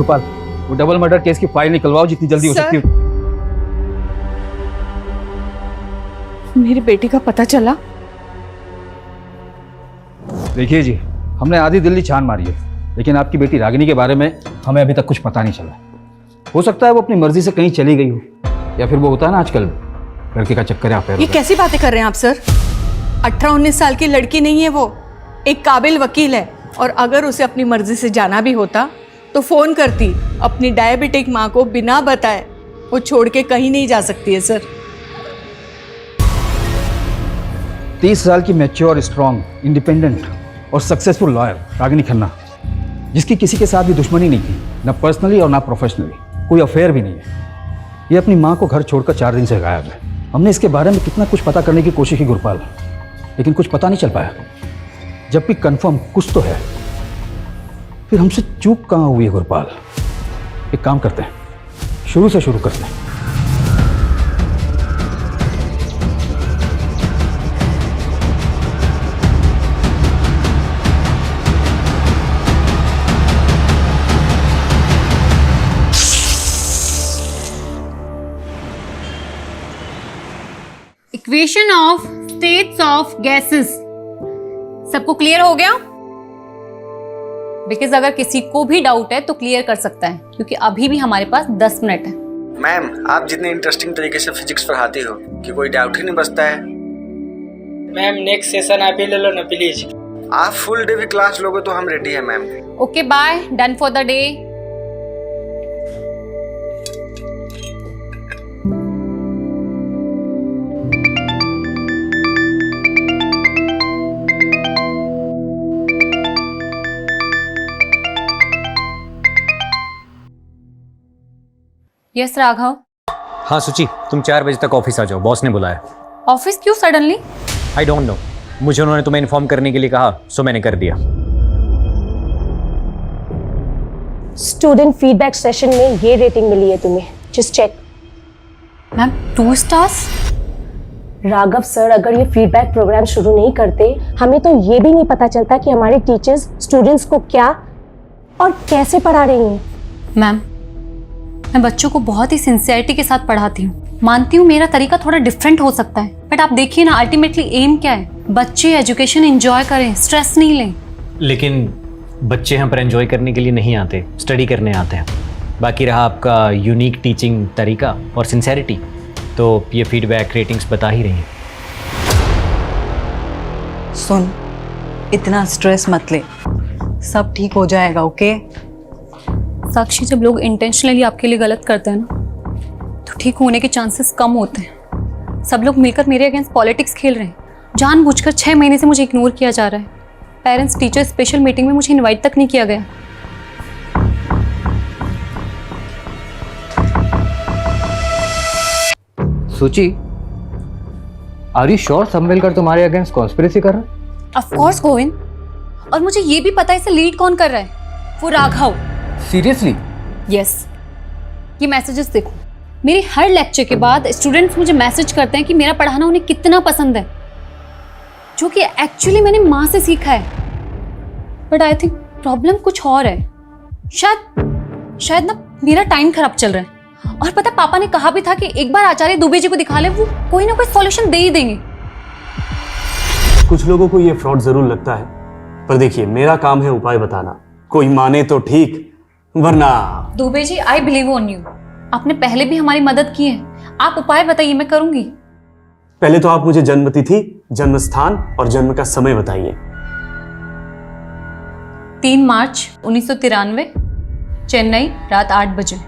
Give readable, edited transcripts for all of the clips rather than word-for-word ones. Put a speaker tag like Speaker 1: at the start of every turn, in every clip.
Speaker 1: गोपाल, वो double murder case की file निकलवाओ जितनी जल्दी हो सकती है।
Speaker 2: मेरी बेटी का पता चला?
Speaker 1: देखिए जी, हमने आधी दिल्ली छान मारी है, लेकिन आपकी बेटी रागिनी के बारे में हमें अभी तक कुछ पता नहीं चला। हो सकता है वो अपनी मर्जी से कहीं चली गई हो, या फिर वो होता है ना आजकल लड़के का चक्कर है।
Speaker 2: ये कैसी बातें कर रहे हैं आप सर? 18-19 साल की लड़की नहीं है वो, एक काबिल वकील है। और अगर उसे अपनी मर्जी से जाना भी होता तो फोन करती। अपनी डायबिटिक माँ को बिना बताए वो छोड़ के कहीं नहीं जा सकती है सर।
Speaker 1: 30 साल की मैच्योर, स्ट्रांग, इंडिपेंडेंट और सक्सेसफुल लॉयर रागिनी खन्ना, जिसकी किसी के साथ भी दुश्मनी नहीं थी, ना पर्सनली और ना प्रोफेशनली, कोई अफेयर भी नहीं है। ये अपनी माँ को घर छोड़कर 4 दिन से गायब है। हमने इसके बारे में कितना कुछ पता करने की कोशिश की गुरपाल, लेकिन कुछ पता नहीं चल पाया। जब भी कंफर्म कुछ तो है, फिर हमसे चूक कहाँ हुई है गुरपाल? एक काम करते हैं, शुरू से शुरू करते हैं।
Speaker 3: Equation of states of gases सबको क्लियर हो गया? बिकॉज अगर किसी को भी डाउट है तो क्लियर कर सकता है, क्योंकि अभी भी हमारे पास 10 मिनट है।
Speaker 4: मैम, आप जितने इंटरेस्टिंग तरीके से फिजिक्स पढ़ाती हो कि कोई डाउट ही नहीं बचता है।
Speaker 5: मैम नेक्स्ट सेशन आप ही ले लो ना प्लीज।
Speaker 4: आप फुल डे भी क्लास लोगे तो हम रेडी है ma'am.
Speaker 3: Okay bye, done for the day. Yes Raghav.
Speaker 6: हाँ सुची, तुम 4 बजे तक ऑफिस आ जाओ, बॉस ने बुलाया।
Speaker 3: ऑफिस क्यों सडनली?
Speaker 6: आई डोंट नो, मुझे उन्होंने तुम्हें इन्फॉर्म करने के लिए कहा, सो मैंने कर दिया।
Speaker 7: स्टूडेंट फीडबैक सेशन में ये रेटिंग मिली है तुम्हें, just check.
Speaker 3: Ma'am 2 stars?
Speaker 7: Raghav sir अगर ये फीडबैक प्रोग्राम शुरू नहीं करते, हमें तो ये भी नहीं पता चलता कि हमारे टीचर्स स्टूडेंट्स को क्या और कैसे पढ़ा रही हैं।
Speaker 3: मैम, मैं बच्चों को बहुत ही सिंसियरिटी के साथ पढ़ाती हूँ। मानती हूँ मेरा तरीका थोड़ा डिफरेंट हो सकता है, बट आप देखिए ना, अल्टीमेटली एम क्या है? बच्चे एजुकेशन एंजॉय करें, स्ट्रेस नहीं लें।
Speaker 6: लेकिन बच्चे यहाँ पर एंजॉय करने के लिए नहीं आते, स्टडी करने आते हैं। बाकी रहा आपका यूनिक टीचिंग तरीका और सिंसेरिटी, तो ये फीडबैक रेटिंग्स बता ही रही हैं।
Speaker 8: सुन, इतना स्ट्रेस मत ले, सब ठीक हो जाएगा। ओके
Speaker 3: साक्षी, जब लोग इंटेंशनली आपके लिए गलत करते हैं ना, तो ठीक होने के चांसेस कम होते हैं। सब लोग मिलकर मेरे अगेंस्ट पॉलिटिक्स खेल रहे हैं। जानबूझकर 6 महीने से मुझे इग्नोर किया जा रहा है। पेरेंट्स टीचर स्पेशल मीटिंग में मुझे इनवाइट तक नहीं किया गया।
Speaker 9: सुची, आर यू श्योर समवेलकर तुम्हारे अगेंस्ट कॉन्स्पिरेसी कर रहा है?
Speaker 3: ऑफ कोर्स गोविंद, और मुझे ये भी पता है इसे लीड कौन कर रहा है। वो राघव।
Speaker 9: सीरियसली?
Speaker 3: यस। ये मैसेजेस देखो, मेरे हर लेक्चर के बाद स्टूडेंट्स मुझे मैसेज करते हैं कि मेरा पढ़ाना उन्हें कितना पसंद है, जो कि एक्चुअली मैंने माँ से सीखा है। बट आई थिंक प्रॉब्लम कुछ और है। शायद ना मेरा टाइम खराब चल रहा है। और पता, पापा ने कहा भी था कि एक बार आचार्य दुबे जी को दिखा ले, वो कोई ना कोई सॉल्यूशन दे ही देंगे।
Speaker 10: कुछ लोगों को ये फ्रॉड जरूर लगता है, पर देखिए मेरा काम है उपाय बताना। कोई माने तो ठीक, वरना।
Speaker 3: Dubey ji, I believe on you. आपने पहले भी हमारी मदद की है, आप उपाय बताइए, मैं करूंगी।
Speaker 10: पहले तो आप मुझे जन्म तिथि, जन्म स्थान और जन्म का समय बताइए।
Speaker 3: 3 मार्च 1993, चेन्नई, रात 8 बजे।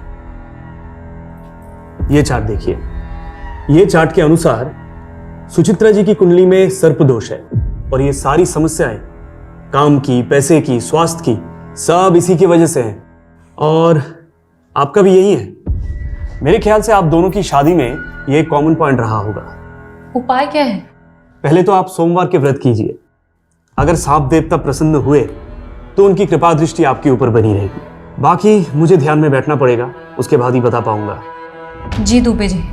Speaker 10: ये चार्ट देखिए। ये चार्ट के अनुसार सुचित्रा जी की कुंडली में सर्प दोष है, और ये सारी समस्याएं काम की, पैसे की, स्वास्थ्य की, सब इसी की वजह से हैं। और आपका भी यही है। मेरे ख्याल से आप दोनों की शादी में ये एक कॉमन पॉइंट रहा होगा।
Speaker 3: उपाय क्या है?
Speaker 10: पहले तो आप सोमवार के व्रत कीजिए। अगर सांप देवता प्रसन्न हुए तो उनकी कृपा दृष्टि आपके ऊपर बनी रहेगी। बाकी मुझे ध्यान में बैठना पड़ेगा, उसके बाद ही बता पाऊंगा।
Speaker 3: जी दुबे जी।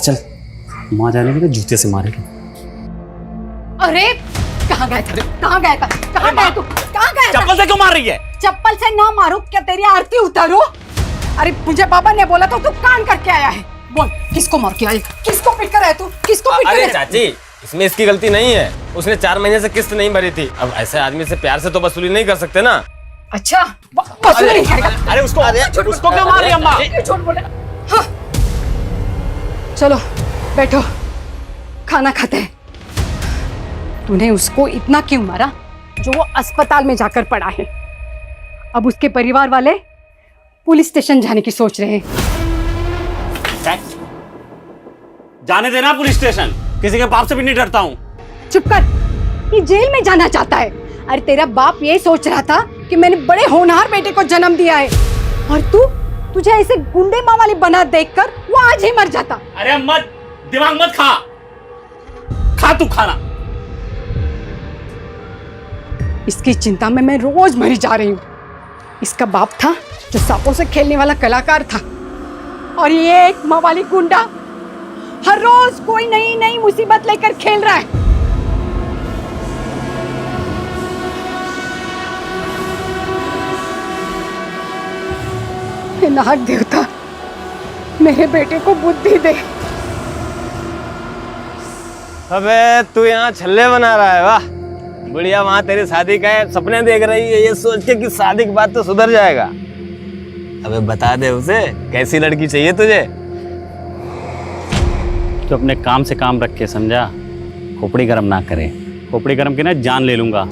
Speaker 11: चल, माँ जाने के जूते से मारेगी।
Speaker 2: अरे कहाँ गए थे? कहाँ गए थे? कहाँ गए तू? कहाँ गए?
Speaker 11: चप्पल से क्यों मार रही है?
Speaker 2: चप्पल से ना मारो, क्या तेरी आरती उतारो? अरे मुझे बाबा ने बोला तो तू कान करके आया है। बोल किसको मार के आया? किसको पीट कर आया तू? किसको पीट कर
Speaker 12: अरे
Speaker 2: आया?
Speaker 12: चाची, इसमें इसकी गलती नहीं है। उसने 4 महीने से किस्त नहीं भरी थी। अब ऐसे आदमी से प्यार से तो वसूली नहीं कर सकते ना।
Speaker 2: अच्छा वसूली नहीं करेगा?
Speaker 11: अरे उसको क्यों मार रही है अम्मा?
Speaker 2: झूठ बोले। हाँ। चलो बैठो, खाना खाते हैं। तूने उसको इतना क्यों मारा जो वो अस्पताल में जाकर पड़ा है? अब उसके परिवार वाले पुलिस स्टेशन जाने की सोच रहे हैं।
Speaker 11: जाने देना पुलिस स्टेशन, किसी के बाप से भी नहीं डरता हूँ।
Speaker 2: चुप कर, ये जेल में जाना चाहता है। अरे तेरा बाप ये सोच रहा था कि मैंने बड़े होनहार बेटे को जन्म दिया है, और तुझे ऐसे गुंडे माँ वाली बना देखकर वो आज ही मर जाता।
Speaker 11: अरे मत दिमाग मत खा तू खाना।
Speaker 2: इसकी चिंता में मैं रोज मरी जा रही हूँ। इसका बाप था जो सांपों से खेलने वाला कलाकार था, और ये एक माँ वाली गुंडा हर रोज कोई नई नई मुसीबत लेकर खेल रहा है। हे नाग देवता, मेरे बेटे को बुद्धि दे।
Speaker 12: अबे तू यहाँ छल्ले बना रहा है? वाह, बुढ़िया वहाँ तेरी शादी का सपने देख रही है, ये सोच के कि शादी के बाद तो सुधर जाएगा। अबे बता दे उसे, कैसी लड़की चाहिए तुझे?
Speaker 11: तो अपने काम से काम रख के, समझा? खोपड़ी गरम ना करे, खोपड़ी गरम की ना जान ले लूंगा।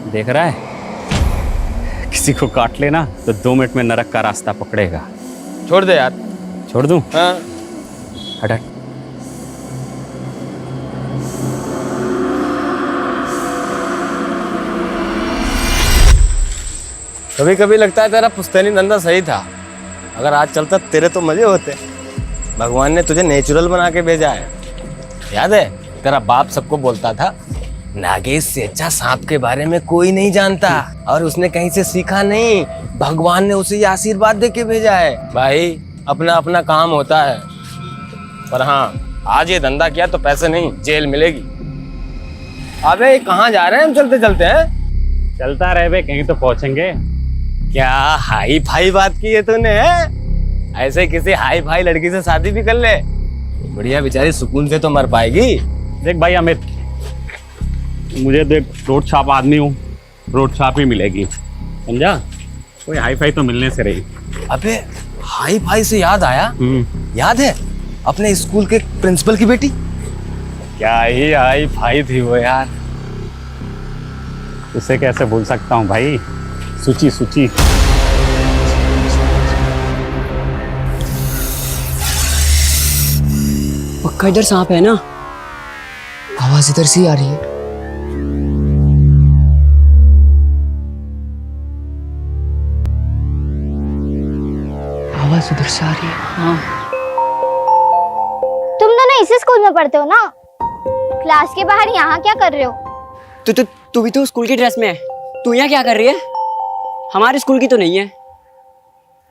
Speaker 11: देख रहा है, किसी को काट लेना तो 2 मिनट में नरक का रास्ता पकड़ेगा।
Speaker 12: छोड़ दे यार।
Speaker 11: छोड़ दूं?
Speaker 12: हाँ।
Speaker 11: हट हट।
Speaker 12: कभी कभी लगता है तेरा पुश्तैनी धंधा सही था। अगर आज चलता तेरे तो मजे होते। भगवान ने तुझे नेचुरल बना के भेजा है। याद है तेरा बाप सबको बोलता था, नागेश से अच्छा सांप के बारे में कोई नहीं जानता, और उसने कहीं से सीखा नहीं, भगवान ने उसे ये आशीर्वाद दे के भेजा है। भाई अपना अपना काम होता है, पर हाँ आज ये धंधा किया तो पैसे नहीं जेल मिलेगी। अबे कहाँ जा रहे हैं हम चलते चलते हैं?
Speaker 11: चलता रहे बे, कहीं तो पहुंचेंगे।
Speaker 12: क्या हाई फाई बात की है तूने? ऐसे किसी हाई फाई लड़की से शादी भी कर ले, बढ़िया बेचारी सुकून से तो मर पाएगी।
Speaker 11: देख भाई अमित, मुझे देख रोड छाप आदमी हूँ, रोड छाप ही मिलेगी, समझा? कोई हाई फाई तो मिलने से रही।
Speaker 12: अबे हाई फाई से याद आया, याद है अपने स्कूल के प्रिंसिपल की बेटी?
Speaker 11: क्या ही हाई फाई थी वो यार, उसे कैसे भूल सकता हूँ भाई। सुची सुची।
Speaker 5: पक्का इधर सांप है ना? आवाज इधर से ही आ रही है। आवाज उधर से आ रही है। हाँ।
Speaker 13: तुम दोनों इसी स्कूल में पढ़ते हो ना? क्लास के बाहर यहाँ क्या कर रहे हो?
Speaker 5: तू भी तो स्कूल की ड्रेस में है, तू यहाँ क्या कर रही है? हमारे स्कूल की तो नहीं है,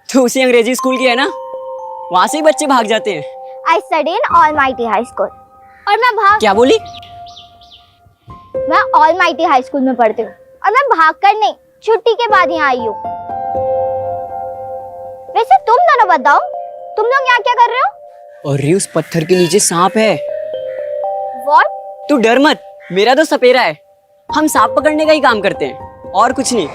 Speaker 5: तो उसी अंग्रेजी स्कूल की है ना, वहाँ से ही बच्चे भाग जाते हैं।
Speaker 13: I study in Almighty High School। और मैं
Speaker 5: क्या बोली?
Speaker 13: मैं Almighty High School में पढ़ती हूँ, और मैं भाग कर नहीं, छुट्टी के बाद यहाँ आई हूँ। वैसे तुम दोनों बताओ, तुम लोग यहाँ क्या कर रहे हो?
Speaker 5: और उस पत्थर के नीचे सांप है।
Speaker 13: What?
Speaker 5: तू डर मत, मेरा तो सपेरा है, हम सांप पकड़ने का ही काम करते हैं और कुछ नहीं।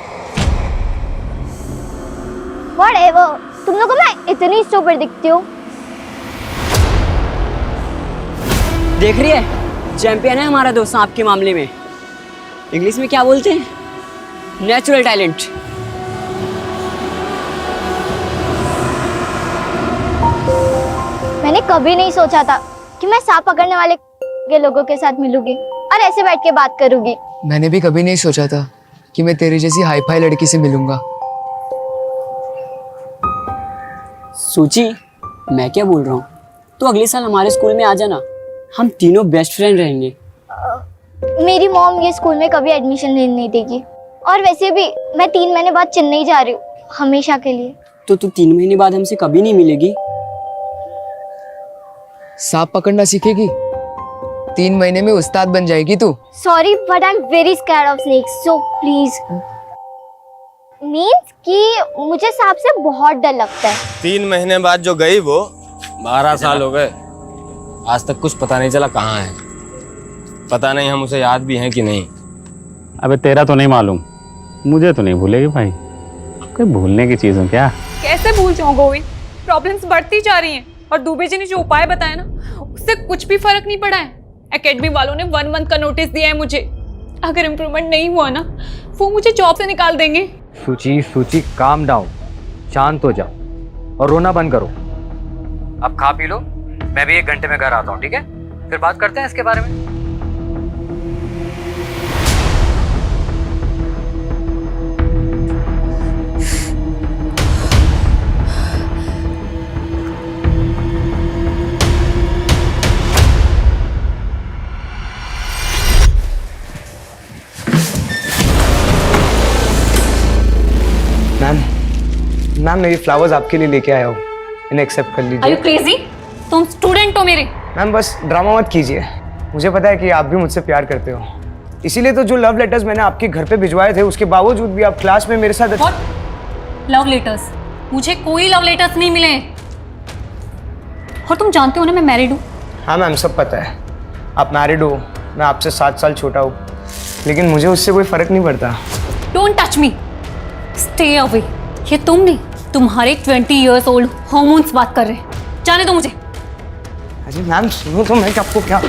Speaker 13: Whatever, तुम लोगों को मैं इतनी स्टूपिड दिखती हूँ।
Speaker 5: देख रही है, चैंपियन है हमारा दोस्त सांप के मामले में। इंग्लिश में क्या बोलते हैं? Natural talent.
Speaker 13: मैंने कभी नहीं सोचा था कि मैं सांप पकड़ने वाले के लोगों के साथ मिलूंगी और ऐसे बैठ के बात करूंगी।
Speaker 5: मैंने भी कभी नहीं सोचा था कि मैं तेरी जैसी हाई फाई लड़की से मिलूंगा। सूची, मैं क्या बोल रहा हूँ, तो अगले साल हमारे स्कूल में आ जाना, हम तीनों बेस्ट फ्रेंड रहेंगे।
Speaker 13: मेरी मॉम ये स्कूल में कभी एडमिशन लेने नहीं देगी, और वैसे भी मैं 3 महीने बाद चेन्नई जा रही हूँ, हमेशा के लिए।
Speaker 5: तो तू 3 महीने बाद हमसे कभी नहीं मिलेगी?
Speaker 14: सांप पकड़ना सीखेगी, 3 महीने में उस्ताद बन जाएगी तू।
Speaker 13: Sorry but I am very scared of snakes, so please. Means कि मुझे सांप से बहुत डर लगता है।
Speaker 12: 3 महीने बाद जो गई वो 12 साल हो गए, आज तक कुछ पता नहीं चला कहाँ है। पता नहीं हम उसे याद भी हैं कि नहीं।
Speaker 11: अबे तेरा तो नहीं मालूम, मुझे तो नहीं भूलेगी भाई, कोई भूलने की चीज़ है क्या?
Speaker 2: कैसे भूल जाऊं गोविंद, प्रॉब्लम्स बढ़ती जा रही हैं और दुबे जी ने जो उपाय बताया ना उससे कुछ भी फर्क नहीं पड़ा है। एकेडमी वालों ने 1 मंथ का नोटिस दिया है मुझे, अगर इम्प्रूवमेंट नहीं हुआ ना वो मुझे जॉब से निकाल देंगे।
Speaker 9: सूची काम डाउन, शांत हो जाओ और रोना बंद करो। अब खा पी लो, मैं भी 1 घंटे में घर आता हूँ, ठीक है? फिर बात करते हैं इसके बारे में।
Speaker 14: मैम मैं ये फ्लावर्स आपके लिए लेके आया हूँ, इन्हें एक्सेप्ट कर
Speaker 3: Are
Speaker 14: लीजिए।
Speaker 3: you crazy? तुम स्टूडेंट हो मेरे।
Speaker 14: मैम बस ड्रामा मत कीजिए, मुझे पता है कि आप भी मुझसे प्यार करते हो, इसीलिए तो जो लव लेटर्स मैंने आपके घर पे भिजवाए थे उसके बावजूद भी आप क्लास में मेरे साथ।
Speaker 3: Love letters? मुझे कोई लव लेटर्स नहीं मिले, और तुम जानते हो ना मैं मैरिड हूँ।
Speaker 14: हाँ मैम सब पता है, आप मैरिड हो, मैं आपसे 7 साल छोटा हूँ, लेकिन मुझे उससे कोई फर्क नहीं पड़ता।
Speaker 3: Don't touch me, stay away. ये तुम नहीं, तुम्हारे 20 years old हॉर्मोन्स बात कर रहे हैं, जाने दो मुझे।
Speaker 14: अरे मैम सुनो तो, मैं आपको क्या।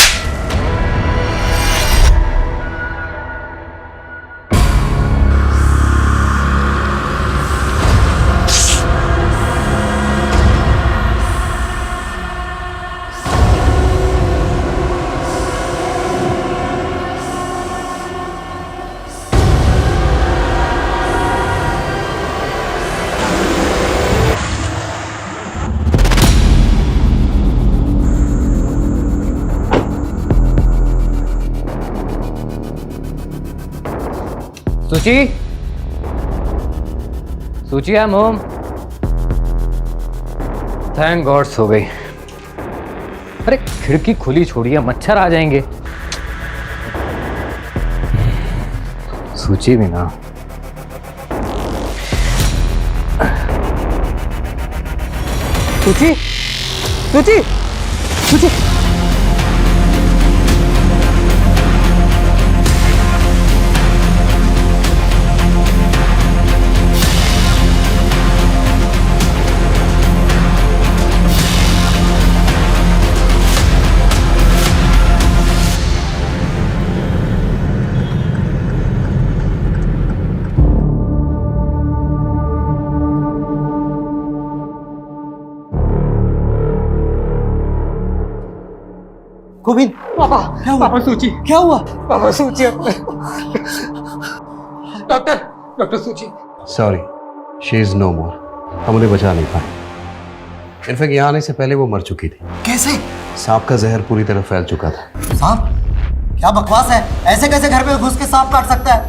Speaker 9: सूची I am home. Thank God सो गई। अरे खिड़की खुली छोड़िए, मच्छर आ जाएंगे। सूची भी ना। सूची सूची सूची
Speaker 14: गोविंद, पापा क्या हुआ? पापा सूची क्या हुआ? पापा सूची डॉक्टर सूची।
Speaker 15: सॉरी, शी इज नो मोर। हम उन्हें बचा नहीं पाए। इनफैक्ट यहाँ आने से पहले वो मर चुकी थी।
Speaker 14: कैसे?
Speaker 15: सांप का जहर पूरी तरह फैल चुका था।
Speaker 16: सांप? क्या बकवास है, ऐसे कैसे घर में घुस के सांप काट सकता है?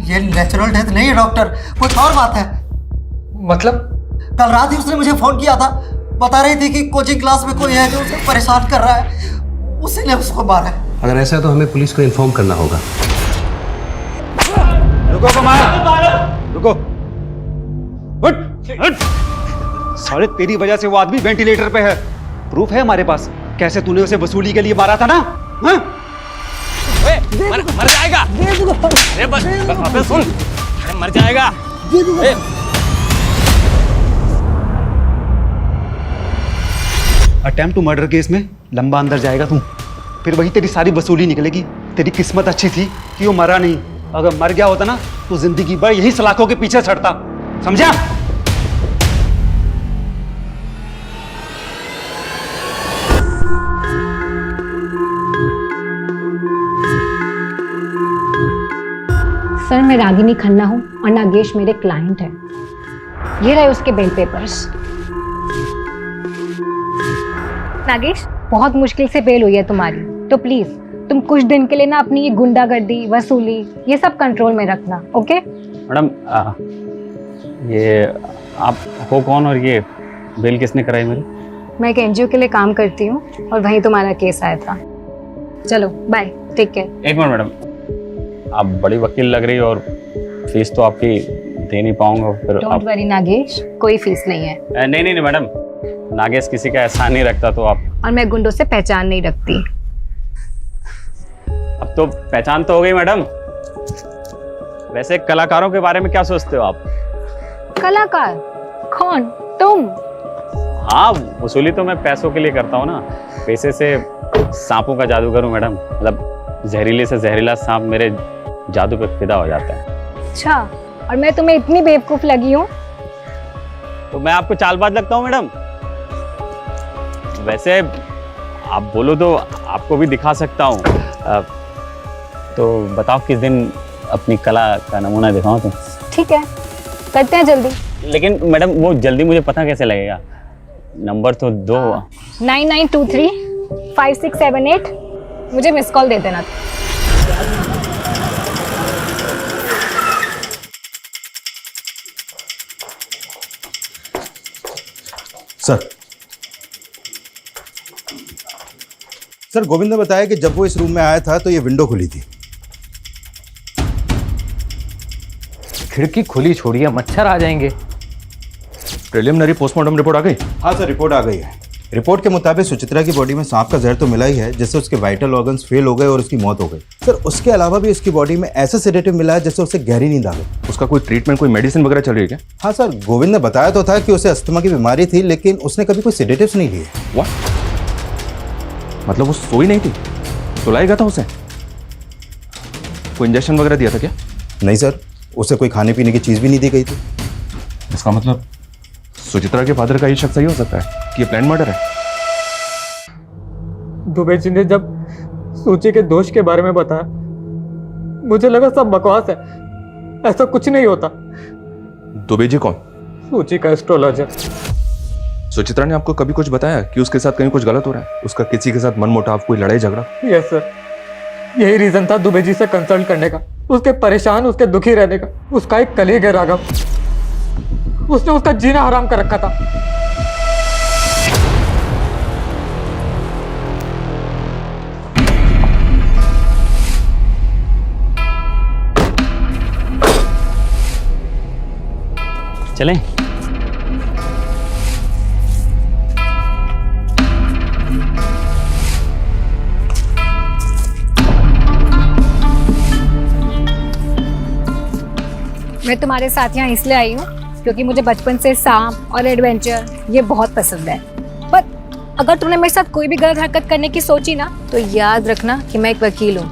Speaker 16: ये नेचुरल डेथ नहीं है डॉक्टर, कुछ और बात है।
Speaker 14: मतलब?
Speaker 16: कल रात ही उसने मुझे फोन किया था, बता रही थी कि कोचिंग क्लास में कोई है जो उसे परेशान कर रहा है, उसी ने उसको मारा है।
Speaker 15: अगर ऐसा है तो हमें पुलिस को इन्फॉर्म करना होगा।
Speaker 1: रुको कुमार, रुको। उठ। साले तेरी वजह से वो आदमी वेंटिलेटर पे है, प्रूफ है हमारे पास। कैसे तूने उसे वसूली के लिए मारा था ना? हाँ?
Speaker 12: मर जाएगा। अरे बस अबे सुन, अरे मर जाएगा।
Speaker 1: अटेम्प्ट टू मर्डर केस में लंबा अंदर जाएगा तू, फिर वही तेरी सारी वसूली निकलेगी। तेरी किस्मत अच्छी थी कि वो मरा नहीं, अगर मर गया होता ना तो जिंदगी भर यही सलाखों के पीछे छड़ता, समझा?
Speaker 7: सर मैं रागिनी खन्ना हूँ और नागेश मेरे क्लाइंट हैं। ये रहे उसके बेल पेपर्स।
Speaker 17: नागेश, बहुत मुश्किल से बेल हुई है तुम्हारी, तो प्लीज तुम कुछ दिन के लिए ना अपनी ये गुंडागर्दी, वसूली, ये सब कंट्रोल में रखना, ओके?
Speaker 11: मैडम ये आप हो कौन और ये बेल किसने कराई मेरी?
Speaker 17: मैं एक एनजीओ के लिए काम करती हूँ और वहीं तुम्हारा केस आया था। चलो बाय, टेक केयर।
Speaker 11: एक मिनट मैडम, आप बड़ी वकील लग रही हो और फीस तो आपकी दे नहीं पाऊंगा फिर।
Speaker 17: डोंट वरी नागेश, कोई फीस नहीं है।
Speaker 11: नहीं नहीं नहीं मैडम, नागेश किसी का एहसान नहीं रखता तो आप।
Speaker 17: और मैं गुंडों से पहचान नहीं रखती।
Speaker 11: अब तो पहचान तो हो गई मैडम। वैसे कलाकारों के बारे में क्या सोचते हो आप?
Speaker 17: कलाकार? कौन? तुम?
Speaker 11: हाँ, वसूली तो मैं पैसों के लिए करता हूँ ना। पैसे से सांपों का जादू करूँ मैडम, मतलब जहरीले से जहरीला सांप मेरे जादू पे फिदा हो जाता है।
Speaker 17: अच्छा, और मैं तुम्हें इतनी बेवकूफ लगी हूँ?
Speaker 11: तो मैं आपको चालबाज लगता हूँ मैडम? वैसे आप बोलो तो आपको भी दिखा सकता हूँ। तो बताओ किस दिन अपनी कला का नमूना दिखाऊं तो?
Speaker 17: ठीक है, करते हैं जल्दी।
Speaker 11: लेकिन मैडम वो जल्दी मुझे पता कैसे लगेगा? नंबर तो दो।
Speaker 17: 99235678, मुझे मिस कॉल दे देना।
Speaker 18: सर, गोविंद ने बताया कि जब वो इस रूम में आया था तो ये विंडो खुली थी।
Speaker 9: खिड़की खुली छोड़िए, मच्छर आ जाएंगे।
Speaker 18: प्रिलिमिनरी पोस्टमार्टम रिपोर्ट आ गई? हाँ सर, रिपोर्ट आ गई है। रिपोर्ट के मुताबिक सुचित्रा की बॉडी में सांप का जहर तो मिला ही है, जिससे उसके वाइटल ऑर्गन्स फेल हो गए और उसकी मौत हो गई। सर, उसके अलावा भी उसकी बॉडी में ऐसा सेडेटिव मिला है जिससे उसे गहरी नींद आ गई। उसका कोई ट्रीटमेंट, कोई मेडिसिन वगैरह चल रही है क्या? हाँ सर, गोविंद ने बताया तो था कि उसे अस्थमा की बीमारी थी, लेकिन उसने कभी कोई सेडेटिव्स नहीं लिए।
Speaker 19: व्हाट? मतलब वो सोई नहीं थी, सुलाया गया था उसे? कोई इंजेक्शन वगैरह दिया था क्या?
Speaker 18: नहीं सर, उसे कोई खाने पीने की चीज़ भी नहीं दी गई थी।
Speaker 19: इसका मतलब सुचित्रा के फादर का ये शक सही हो सकता है कि ये प्लान मर्डर है।
Speaker 20: दुबे जी ने जब सूची के दोष के बारे में बताया, मुझे लगा सब बकवास है, ऐसा कुछ नहीं होता।
Speaker 19: दुबे जी कौन?
Speaker 20: सूची का एस्ट्रोलॉजर।
Speaker 19: सुचित्रा ने आपको कभी कुछ बताया कि उसके साथ कहीं कुछ गलत हो रहा है? उसका किसी के साथ मनमुटाव, कोई लड़ाई झगड़ा?
Speaker 20: यस सर, यही रीजन था दुबे जी से कंसल्ट करने का, उसके परेशान, उसके दुखी रहने का। उसका एक कलीग है राघव, उसने उसका जीना हराम कर रखा था।
Speaker 11: चलें?
Speaker 17: मैं तुम्हारे साथ यहाँ इसलिए आई हूँ क्योंकि मुझे बचपन से सांप और एडवेंचर ये बहुत पसंद है। पर अगर तुमने मेरे साथ कोई भी गलत हरकत करने की सोची ना, तो याद रखना कि मैं एक वकील हूँ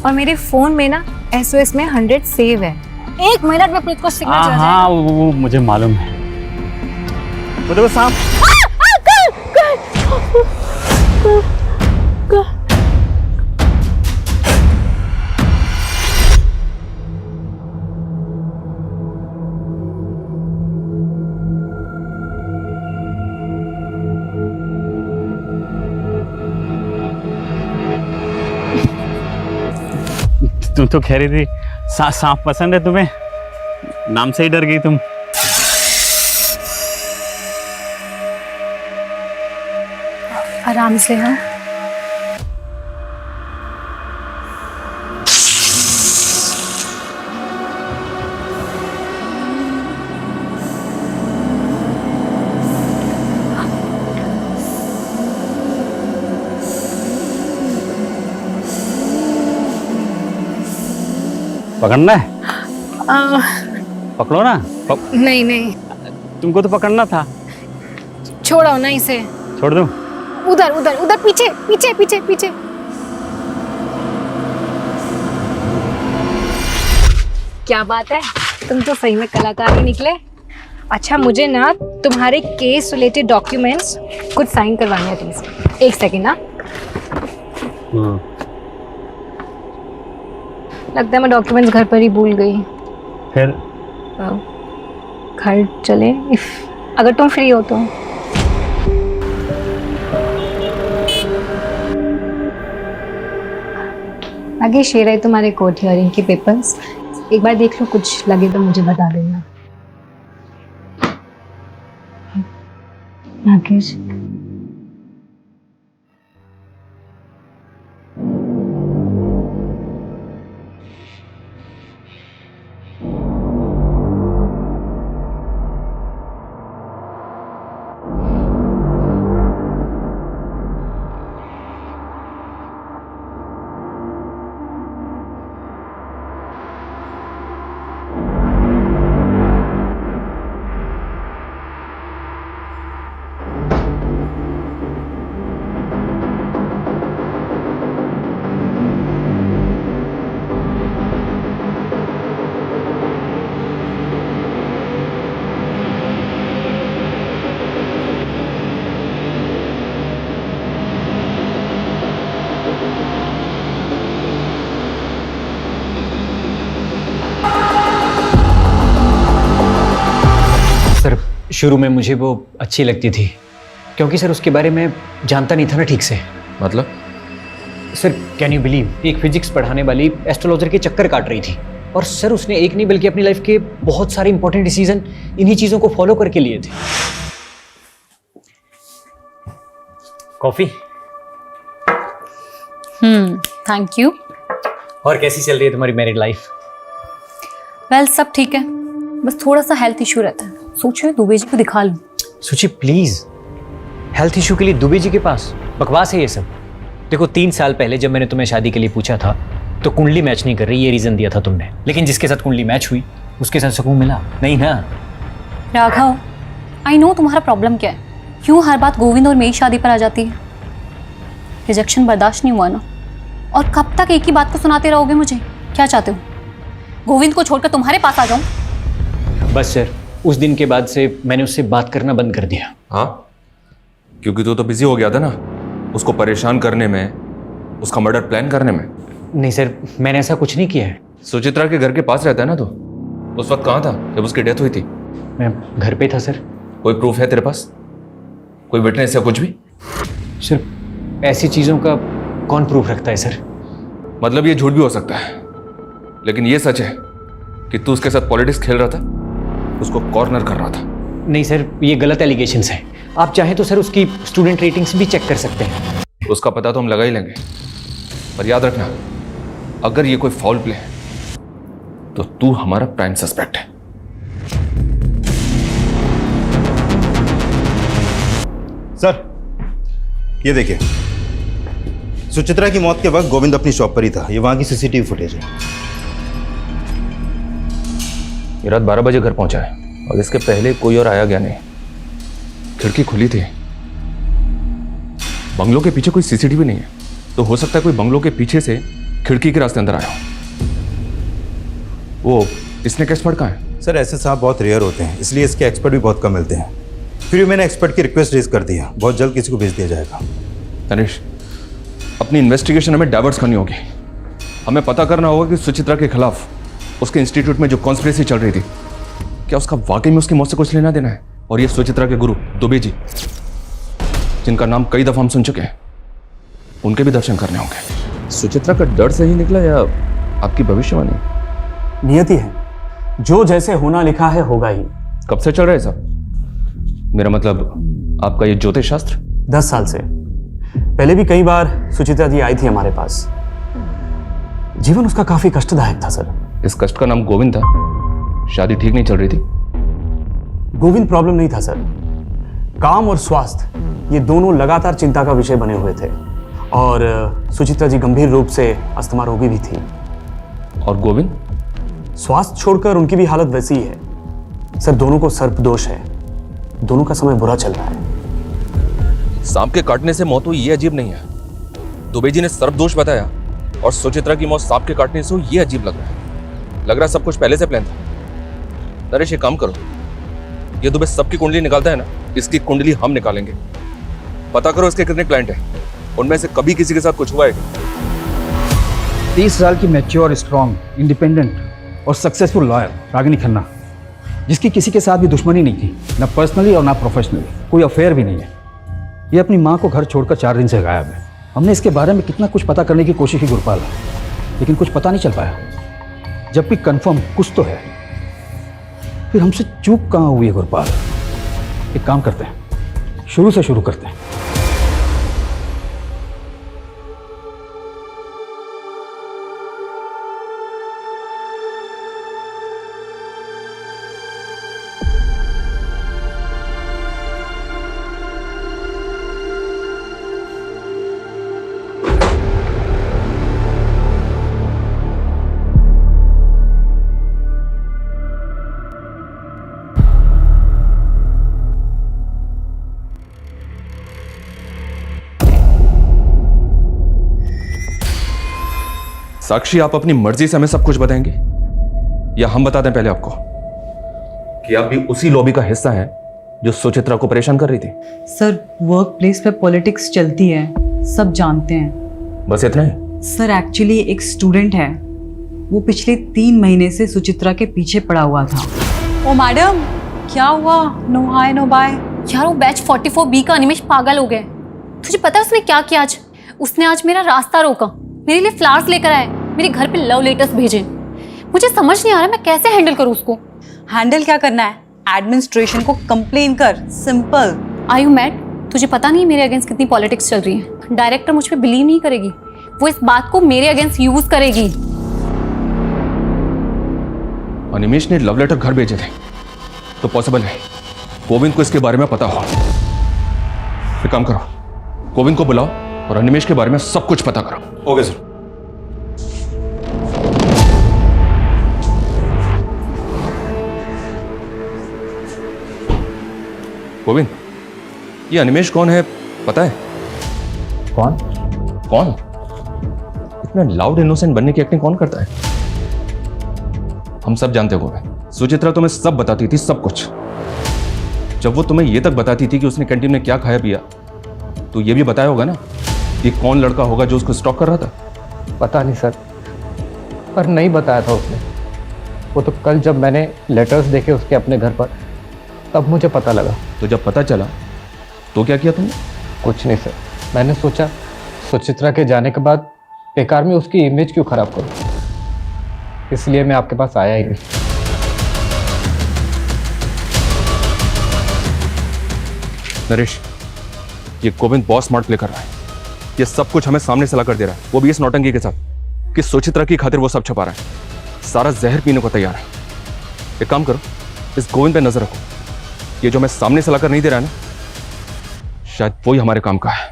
Speaker 17: और मेरे फ़ोन में ना SOS में 100 सेव है। 1 मिनट में पुलिस को सिग्नल चला जाएगा।
Speaker 11: हाँ वो मुझे मालूम है। वो देखो सांप। तुम तो कह रही थी सांप पसंद है तुम्हें, नाम से ही डर गई तुम।
Speaker 17: आराम से। हाँ,
Speaker 11: पकड़ना है? पकड़ो ना।
Speaker 17: नहीं नहीं,
Speaker 11: तुमको तो पकड़ना था।
Speaker 17: छोड़ो ना इसे।
Speaker 11: छोड़ दूं?
Speaker 17: उधर उधर उधर, पीछे पीछे पीछे पीछे। क्या बात है, तुम तो सही में कलाकार ही निकले। अच्छा, मुझे ना तुम्हारे केस रिलेटेड डॉक्यूमेंट्स कुछ साइन करवाने हैं प्लीज। 1 सेकेंड ना। लगता है मैं डॉक्यूमेंट्स घर पर ही भूल गई।
Speaker 11: फिर
Speaker 17: घर चले अगर तुम फ्री हो तो। नागेश, ये रहे तुम्हारे कोर्ट हियरिंग के पेपर्स। एक बार देख लो, कुछ लगे तो मुझे बता देना। नागेश,
Speaker 6: सर शुरू में मुझे वो अच्छी लगती थी, क्योंकि सर उसके बारे में जानता नहीं था ना ठीक से।
Speaker 19: मतलब?
Speaker 6: सर कैन यू बिलीव, एक फिजिक्स पढ़ाने वाली एस्ट्रोलॉजर के चक्कर काट रही थी, और सर उसने एक नहीं बल्कि अपनी लाइफ के बहुत सारे इंपॉर्टेंट डिसीजन इन्हीं चीज़ों को फॉलो करके लिए थे। कॉफी?
Speaker 3: Thank you.
Speaker 6: और कैसी चल रही है तुम्हारी मैरिड लाइफ?
Speaker 3: वेल, सब ठीक है, बस थोड़ा सा हेल्थ इशू रहता है। सोच रही हूँ दुबे जी को दिखा लूँ।
Speaker 6: सुची प्लीज, हेल्थ इशू के लिए दुबे जी के पास? बकवास है ये सब। देखो 3 साल पहले जब मैंने तुम्हें शादी के लिए पूछा था तो कुंडली मैच नहीं कर रही, ये रीजन दिया था तुमने, लेकिन जिसके साथ कुंडली मैच हुई उसके साथ सुकून मिला नहीं ना?
Speaker 3: राघव, आई नो तुम्हारा प्रॉब्लम क्या है, क्यों हर बात गोविंद और मेरी शादी पर आ जाती है। रिजेक्शन बर्दाश्त नहीं हुआ ना, और कब तक एक ही बात को सुनाते रहोगे मुझे? क्या चाहते हो, गोविंद को छोड़कर तुम्हारे पास आ जाऊं?
Speaker 6: बस सर, उस दिन के बाद से मैंने उससे बात करना बंद कर दिया।
Speaker 19: हाँ, क्योंकि तू तो बिजी हो गया था ना उसको परेशान करने में, उसका मर्डर प्लान करने में।
Speaker 6: नहीं सर, मैंने ऐसा कुछ नहीं किया है।
Speaker 19: सुचित्रा के घर के पास रहता है ना तू? उस वक्त कहाँ था जब उसकी डेथ हुई थी?
Speaker 6: मैं घर पे था सर।
Speaker 19: कोई प्रूफ है तेरे पास? कोई विटनेस या कुछ भी?
Speaker 6: सर ऐसी चीज़ों का कौन प्रूफ रखता है सर?
Speaker 19: मतलब ये झूठ भी हो सकता है, लेकिन ये सच है कि तू उसके साथ पॉलिटिक्स खेल रहा था, उसको कॉर्नर कर रहा था।
Speaker 6: नहीं सर, ये गलत एलिगेशंस हैं। आप चाहें तो सर उसकी स्टूडेंट रेटिंग्स भी चेक कर सकते हैं।
Speaker 19: उसका पता तो हम लगा ही लेंगे, पर याद रखना अगर ये कोई फाउल प्ले है तो तू हमारा प्राइम सस्पेक्ट है।
Speaker 18: सर ये देखिए, सुचित्रा की मौत के वक्त गोविंद अपनी शॉप पर ही था। ये वहां की सीसीटीवी फुटेज है।
Speaker 19: ये रात 12 बजे घर पहुंचा है और इसके पहले कोई और आया गया नहीं। खिड़की खुली थी। बंगलों के पीछे कोई सीसीटीवी नहीं है, तो हो सकता है कोई बंगलों के पीछे से खिड़की के रास्ते अंदर आया हो। वो इसने क्या एक्सपर्ट कहाँ है?
Speaker 18: सर ऐसे सांप बहुत रेयर होते हैं, इसलिए इसके एक्सपर्ट भी बहुत कम मिलते हैं। फिर मैंने एक्सपर्ट की रिक्वेस्ट रेज कर दी है, बहुत जल्द किसी को भेज दिया जाएगा।
Speaker 19: तनिष, अपनी इन्वेस्टिगेशन हमें डाइवर्ट करनी होगी। हमें पता करना होगा कि सुचित्रा के खिलाफ उसके इंस्टीट्यूट में जो कॉन्स्पिरेसी चल रही थी, क्या उसका वाकई में उसकी मौत से कुछ लेना देना है? और ये सुचित्रा के गुरु दुबे जी, जिनका नाम कई दफा हम सुन चुके हैं, उनके भी दर्शन करने होंगे। सुचित्रा का डर से ही निकला या आपकी भविष्यवाणी?
Speaker 10: नियति है, जो जैसे होना लिखा है होगा ही।
Speaker 19: कब से चल रहा है साहब? मेरा मतलब आपका ये ज्योतिष शास्त्र?
Speaker 10: 10 साल से। पहले भी कई बार सुचित्रा जी आई थी हमारे पास। जीवन उसका काफी कष्टदायक था सर।
Speaker 19: इस कष्ट का नाम गोविंद था। शादी ठीक नहीं चल रही थी?
Speaker 10: गोविंद प्रॉब्लम नहीं था सर, काम और स्वास्थ्य ये दोनों लगातार चिंता का विषय बने हुए थे। और सुचित्रा जी गंभीर रूप से अस्थमा रोगी भी थी।
Speaker 19: और गोविंद?
Speaker 10: स्वास्थ्य छोड़कर उनकी भी हालत वैसी ही है सर। दोनों को सर्पदोष है, दोनों का समय बुरा चल रहा है।
Speaker 19: सांप के काटने से मौत हुई ये अजीब नहीं है। दुबे जी ने सर्पदोष बताया और सुचित्रा की मौत सांप के काटने से हुई, ये अजीब लग रहा है। लग रहा है सब कुछ पहले से प्लान था। नरेश एक काम करो, ये दुबे सबकी कुंडली निकालता है ना, इसकी कुंडली हम निकालेंगे। पता करो इसके कितने क्लाइंट हैं, उनमें से कभी किसी के साथ कुछ हुआ है?
Speaker 1: 30 साल की मैच्योर, स्ट्रॉन्ग, इंडिपेंडेंट और सक्सेसफुल लॉयर रागिनी खन्ना, जिसकी किसी के साथ भी दुश्मनी नहीं थी, ना पर्सनली और ना प्रोफेशनली, कोई अफेयर भी नहीं है। ये अपनी माँ को घर छोड़कर 4 दिन से गायब है। हमने इसके बारे में कितना कुछ पता करने की कोशिश की गुरपाल, लेकिन कुछ पता नहीं चल पाया। जब भी कंफर्म कुछ तो है, फिर हमसे चूक कहाँ हुई है गुरपाल? एक काम करते हैं, शुरू से शुरू करते हैं।
Speaker 19: साक्षी, आप अपनी मर्जी से हमें सब कुछ बताएंगे या हम बता दें पहले आपको कि आप भी उसी लॉबी का हिस्सा हैं जो सुचित्रा को परेशान कर रही थी?
Speaker 8: सर, वर्क प्लेस पे पॉलिटिक्स चलती है, सब जानते हैं।
Speaker 19: बस इतना ही?
Speaker 8: सर, एक्चुअली एक स्टूडेंट है, वो पिछले 3 महीने से सुचित्रा के पीछे पड़ा हुआ था। ओ मैडम, क्या हुआ? No hi no bye.
Speaker 3: यार वो बैच 44B का अनिमेश पागल हो गया। तुझे पता है उसने क्या किया आज? उसने आज मेरा रास्ता रोका, मेरे लिए फ्लावर्स लेकर आए, मेरे घर पे लव लेटर्स भेजे। मुझे समझ नहीं आ रहा मैं कैसे हैंडल करूँ उसको।
Speaker 8: हैंडल क्या करना है? एडमिनिस्ट्रेशन को कंप्लेन कर, सिंपल।
Speaker 3: Are you mad? तुझे पता नहीं मेरे अगेंस्ट कितनी पॉलिटिक्स चल रही है। डायरेक्टर मुझ पे बिलीव नहीं करेगी, वो इस बात को मेरे अगेंस्ट यूज करेगी।
Speaker 19: अनिमेश ने लव लेटर घर भेजे थे तो पॉसिबल है गोविंद को इसके बारे में पता हो। एक काम करो, गोविंद को बुलाओ और अनिमेश के बारे में सब कुछ पता करो।
Speaker 10: Okay sir.
Speaker 19: गोविंद, ये अनिमेश कौन है पता है?
Speaker 6: कौन?
Speaker 19: कौन? इतना लाउड इनोसेंट बनने की एक्टिंग कौन करता है? हम सब जानते हो गोविंद, सुचित्रा तुम्हें सब बताती थी, सब कुछ। जब वो तुम्हें ये तक बताती थी कि उसने कैंटीन में क्या खाया पिया, तो ये भी बताया होगा ना कि कौन लड़का होगा जो उसको स्टॉक कर रहा था?
Speaker 20: पता नहीं सर, पर नहीं बताया था उसने। वो तो कल जब मैंने लेटर्स देखे उसके अपने घर पर, तब मुझे पता लगा।
Speaker 19: तो जब पता चला तो क्या किया तुमने?
Speaker 20: कुछ नहीं सर, मैंने सोचा सुचित्रा के जाने के बाद बेकार में उसकी इमेज क्यों खराब करूं, इसलिए मैं आपके पास आया ही नहीं।
Speaker 19: नरेश, ये गोविंद बहुत स्मार्ट प्ले कर रहा है। ये सब कुछ हमें सामने से ला कर दे रहा है, वो भी इस नौटंकी के साथ कि सुचित्रा की खातिर वो सब छुपा रहा है, सारा जहर पीने को तैयार है। एक काम करो, इस गोविंद पे नजर रखो, ये जो हमें सामने से लाकर नहीं दे रहा है ना, शायद वही हमारे काम का है।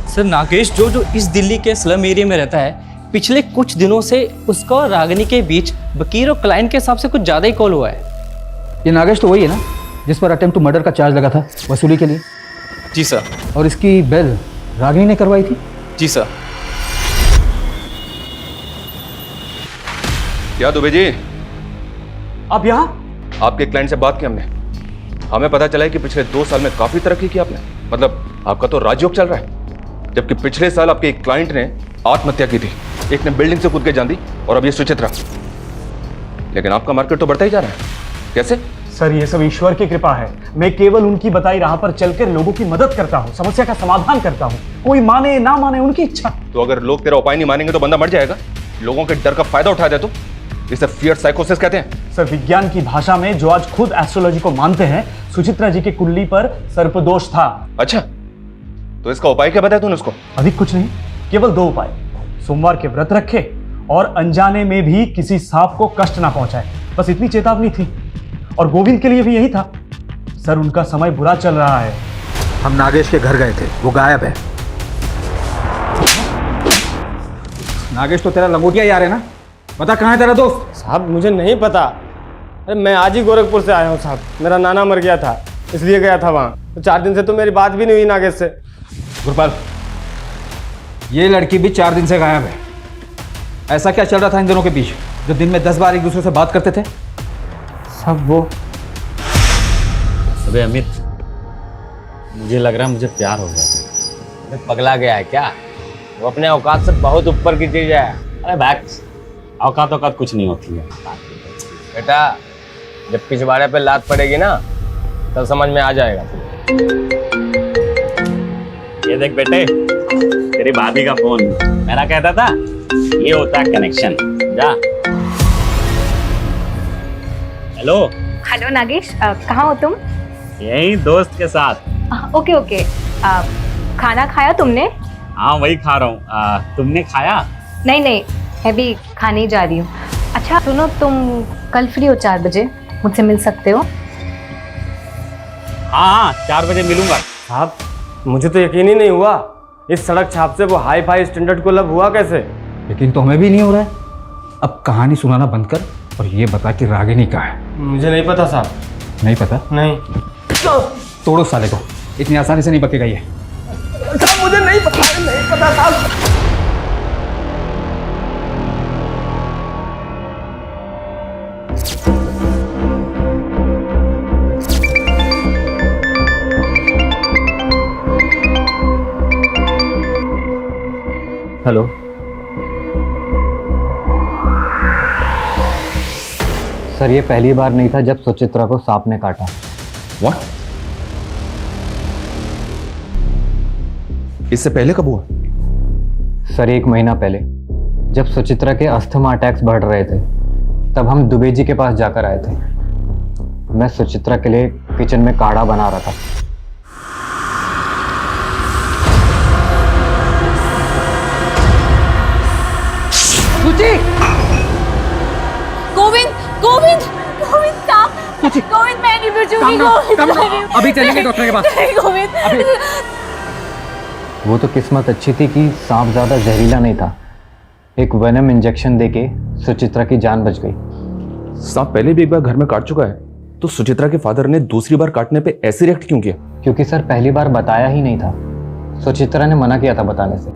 Speaker 21: सर, नागेश जो इस दिल्ली के स्लम एरिया में रहता है, पिछले कुछ दिनों से उसका और रागिनी के बीच वकील और क्लाइंट के हिसाब से कुछ ज्यादा ही कॉल हुआ है।
Speaker 1: ये नागेश तो वही है ना जिस पर अटेम्प्ट टू मर्डर का चार्ज लगा था वसूली के लिए?
Speaker 21: जी सर।
Speaker 1: और इसकी बेल रागिनी ने करवाई थी?
Speaker 21: जी सर।
Speaker 19: क्या दुबे जी,
Speaker 10: आप यहाँ?
Speaker 19: आपके क्लाइंट से बात की हमने, हमें पता चला है कि पिछले 2 साल में काफी तरक्की की आपने। मतलब आपका तो राजयोग चल रहा है, जबकि पिछले साल आपके एक क्लाइंट ने आत्महत्या की थी, एक ने बिल्डिंग से कूद के जान दी, और अब ये सुचित्रा। लेकिन आपका मार्केट तो बढ़ता ही जा रहा है, कैसे?
Speaker 10: सर, ये सब ईश्वर की कृपा है। मैं केवल उनकी बताई राह पर चलकर लोगों की मदद करता हूँ, समस्या का समाधान करता हूँ। कोई माने ना माने उनकी इच्छा।
Speaker 19: तो अगर लोग तेरा उपाय नहीं मानेंगे तो बंदा मर जाएगा। लोगों के डर का फायदा उठा दे तो इसे फियर साइकोसिस कहते हैं।
Speaker 10: सर, विज्ञान की भाषा में जो आज खुद एस्ट्रोलॉजी को मानते हैं, सुचित्रा जी की कुंडली पर सर्पदोष था।
Speaker 19: अच्छा, तो इसका उपाय क्या बताया तूने उसको?
Speaker 10: अधिक कुछ नहीं, केवल 2 उपाय। सोमवार के व्रत रखे और अनजाने में भी किसी सांप को कष्ट ना पहुंचाए, बस इतनी चेतावनी थी। और गोविंद के लिए भी यही था। सर, उनका समय बुरा चल रहा है।
Speaker 1: हम नागेश के घर गए थे, वो गायब है। नागेश तो तेरा लंगोटिया यार है ना, बता कहाँ है तेरा दोस्त?
Speaker 12: साहब, मुझे नहीं पता। अरे मैं आज ही गोरखपुर से आया हूँ साहब, मेरा नाना मर गया था इसलिए गया था वहाँ। तो 4 दिन से तो मेरी बात भी नहीं हुई नागेश से।
Speaker 1: गुरपाल, ये लड़की भी 4 दिन से गायब है। ऐसा क्या चल रहा था इन दोनों के बीच जो दिन में 10 बार एक दूसरे से बात करते थे?
Speaker 20: सब वो।
Speaker 11: अबे अमित, मुझे लग रहा है मुझे प्यार हो गया।
Speaker 12: अरे पगला गया है क्या? वो अपने औकात से बहुत ऊपर की चीज है।
Speaker 11: अरे बैक्स, औकात कुछ नहीं होती है
Speaker 12: बेटा। जब पिछवाड़े पे लात पड़ेगी ना, तब समझ में आ जाएगा।
Speaker 11: ये देख बेटे, तेरी भाभी का फोन मेरा कहता था ये होता है कनेक्शन। जा। हेलो।
Speaker 17: हेलो नागेश, कहाँ हो तुम?
Speaker 11: यही दोस्त के साथ।
Speaker 17: Okay okay. खाना खाया तुमने?
Speaker 11: हाँ वही खा रहा हूँ। तुमने खाया?
Speaker 17: नहीं नहीं, मैं भी खाने ही जा रही हूँ। अच्छा सुनो, तुम कल फ्री हो 4 बजे? मुझसे मिल सकते हो?
Speaker 11: हाँ 4 बजे मिलूंगा।
Speaker 12: साहब मुझे तो यकीन ही नहीं हुआ, इस सड़क छाप से वो हाई फाई स्टैंडर्ड को लब हुआ कैसे?
Speaker 1: लेकिन तो हमें भी नहीं हो रहा है। अब कहानी सुनाना बंद कर और ये बता कि रागिनी कहाँ है।
Speaker 12: मुझे नहीं पता साहब।
Speaker 1: नहीं पता?
Speaker 12: नहीं।
Speaker 1: तोड़ो साले को, इतनी आसानी से नहीं बकेगा ये।
Speaker 12: साहब मुझे नहीं पता साहब।
Speaker 6: हेलो। सर ये पहली बार नहीं था जब सुचित्रा को सांप ने काटा।
Speaker 19: What? इससे पहले कब हुआ?
Speaker 6: सर 1 महीना पहले, जब सुचित्रा के अस्थमा अटैक्स बढ़ रहे थे, तब हम दुबे जी के पास जाकर आए थे। मैं सुचित्रा के लिए किचन में काढ़ा बना रहा था।
Speaker 2: गोविंद गोविंद गोविंद stop! गोविंद मैं नहीं बचूंगी। गोविंद
Speaker 20: अभी चलेंगे डॉक्टर के पास।
Speaker 2: गोविंद।
Speaker 6: वो तो किस्मत अच्छी थी कि सांप ज्यादा जहरीला नहीं था। एक वेनम इंजेक्शन देके सुचित्रा की जान बच गई।
Speaker 19: सांप पहले भी एक बार घर में काट चुका है, तो सुचित्रा के फादर ने दूसरी बार काटने पे ऐसे रिएक्ट क्यों किया?
Speaker 6: क्योंकि सर पहली बार बताया ही नहीं था। सुचित्रा ने मना किया था बताने से।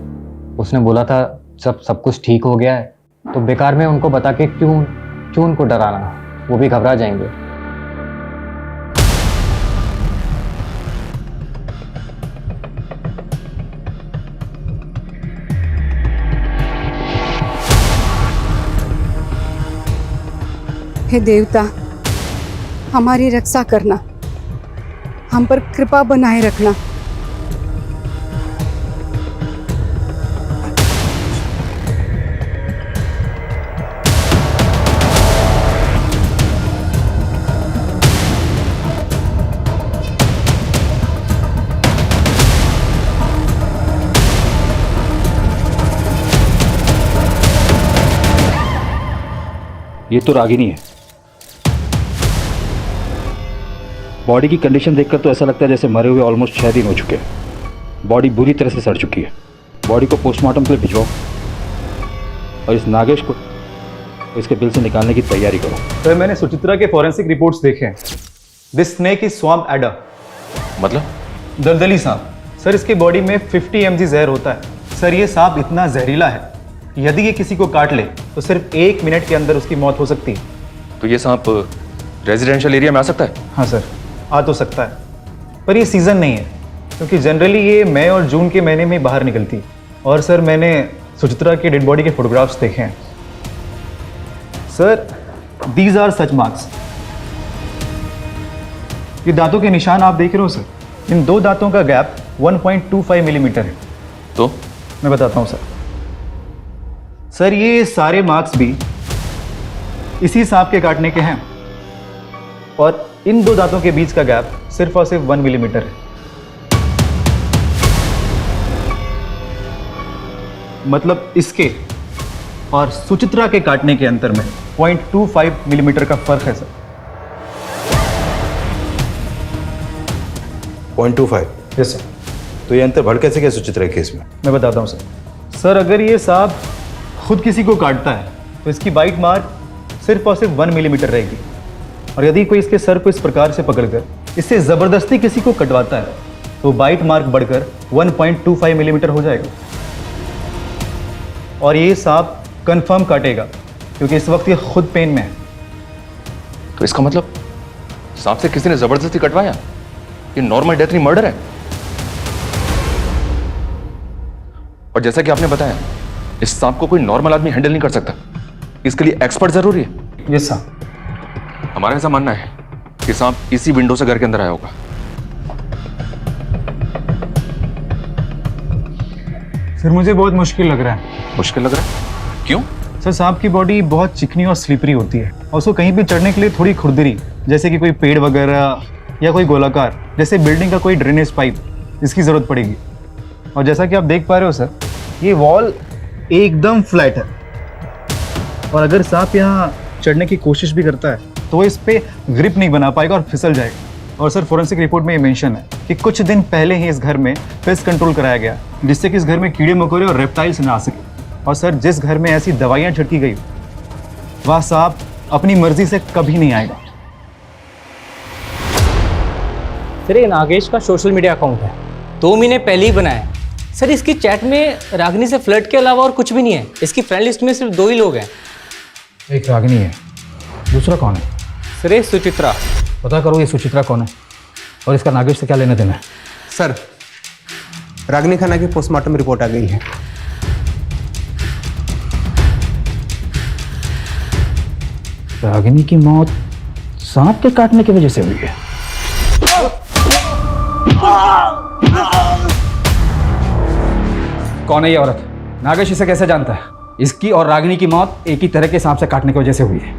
Speaker 6: उसने बोला था जब सब कुछ ठीक हो गया है तो बेकार में उनको बता के क्यों उनको डराना, वो भी घबरा जाएंगे।
Speaker 8: हे देवता, हमारी रक्षा करना, हम पर कृपा बनाए रखना।
Speaker 1: ये तो रागिनी है। बॉडी की कंडीशन देखकर तो ऐसा लगता है जैसे मरे हुए ऑलमोस्ट 6 दिन हो चुके हैं। बॉडी बुरी तरह से सड़ चुकी है। बॉडी को पोस्टमार्टम के लिए भिजवाओ और इस नागेश को इसके बिल से निकालने की तैयारी करो।
Speaker 4: सर मैंने सुचित्रा के फॉरेंसिक रिपोर्ट्स देखे हैं। This snake is swamp adder.
Speaker 19: मतलब?
Speaker 4: दलदली सांप। सर इसकी बॉडी में 50 mg जहर होता है। सर ये सांप इतना जहरीला है कि यदि ये किसी को काट ले तो सिर्फ 1 मिनट के अंदर उसकी मौत हो सकती है।
Speaker 19: तो ये सांप रेजिडेंशियल एरिया में आ सकता है?
Speaker 4: हाँ सर, आ तो सकता है, पर ये सीज़न नहीं है क्योंकि जनरली ये मई और जून के महीने में बाहर निकलती है। और सर मैंने सुचित्रा के डेड बॉडी के फोटोग्राफ्स देखे हैं। Sir these are such marks. ये दांतों के निशान आप देख रहे हो सर, इन 2 दांतों का गैप 1.25 मिलीमीटर है।
Speaker 19: तो
Speaker 4: मैं बताता हूँ सर। सर ये सारे मार्क्स भी इसी सांप के काटने के हैं और इन 2 दांतों के बीच का गैप सिर्फ और सिर्फ 1 मिलीमीटर है। मतलब इसके और सुचित्रा के काटने के अंतर में 0.25 मिलीमीटर का फर्क है सर।
Speaker 18: 0.25?
Speaker 4: Yes sir.
Speaker 18: तो ये अंतर बढ़ कैसे गया सुचित्रा के केस में?
Speaker 4: मैं बताता हूँ सर। सर अगर ये सांप खुद किसी को काटता है तो इसकी बाइट मार्क सिर्फ और सिर्फ 1 मिलीमीटर रहेगी, और यदि कोई इसके सर को इस प्रकार से पकड़कर इससे ज़बरदस्ती किसी को कटवाता है तो बाइट मार्क बढ़कर 1.25 मिलीमीटर हो जाएगा। और ये सांप कंफर्म काटेगा क्योंकि इस वक्त ये खुद पेन में है।
Speaker 19: तो इसका मतलब सांप से किसी ने जबरदस्ती कटवाया? ये नॉर्मल डेथ नहीं, मर्डर है। और जैसा कि आपने बताया इस सांप को कोई नॉर्मल आदमी हैंडल नहीं कर सकता, इसके लिए एक्सपर्ट जरूरी है।
Speaker 4: Yes sir.
Speaker 19: हमारा ऐसा मानना है कि सांप इसी विंडो से घर के अंदर आया होगा।
Speaker 4: सर मुझे बहुत मुश्किल लग रहा है।
Speaker 19: मुश्किल लग रहा है? क्यों?
Speaker 4: सर सांप की बॉडी बहुत चिकनी और स्लिपरी होती है और उसको कहीं भी चढ़ने के लिए थोड़ी खुरदरी, जैसे कि कोई पेड़ वगैरह या कोई गोलाकार जैसे बिल्डिंग का कोई ड्रेनेज पाइप, इसकी ज़रूरत पड़ेगी। और जैसा कि आप देख पा रहे हो सर, ये वॉल एकदम फ्लैट है और अगर सांप यहाँ चढ़ने की कोशिश भी करता है तो वो इस पे ग्रिप नहीं बना पाएगा और फिसल जाएगा। और सर फोरेंसिक रिपोर्ट में ये मेंशन है कि कुछ दिन पहले ही इस घर में पेस्ट कंट्रोल कराया गया जिससे कि इस घर में कीड़े मकोड़े और रेप्टाइल्स ना आ सके। और सर जिस घर में ऐसी दवाइयाँ छिड़की गई वह सांप अपनी मर्जी से कभी नहीं आएगा।
Speaker 21: सर ये नागेश का सोशल मीडिया अकाउंट है, 2 महीने पहले ही बनाया है। सर इसकी चैट में रागिनी से फ्लर्ट के अलावा और कुछ भी नहीं है। इसकी फ्रेंड लिस्ट में सिर्फ 2 ही लोग हैं।
Speaker 1: एक रागिनी है, दूसरा कौन है?
Speaker 21: सर ये सुचित्रा।
Speaker 1: पता करो ये सुचित्रा कौन है और इसका नागेश से क्या लेना देना है।
Speaker 5: सर रागिनी खन्ना की पोस्टमार्टम रिपोर्ट आ गई है।
Speaker 1: रागिनी की मौत सांप के काटने की वजह से हुई है। कौन है ये औरत? नागेश इसे कैसे जानता है? इसकी और रागिनी की मौत एक ही तरह के सांप से काटने की वजह से हुई है।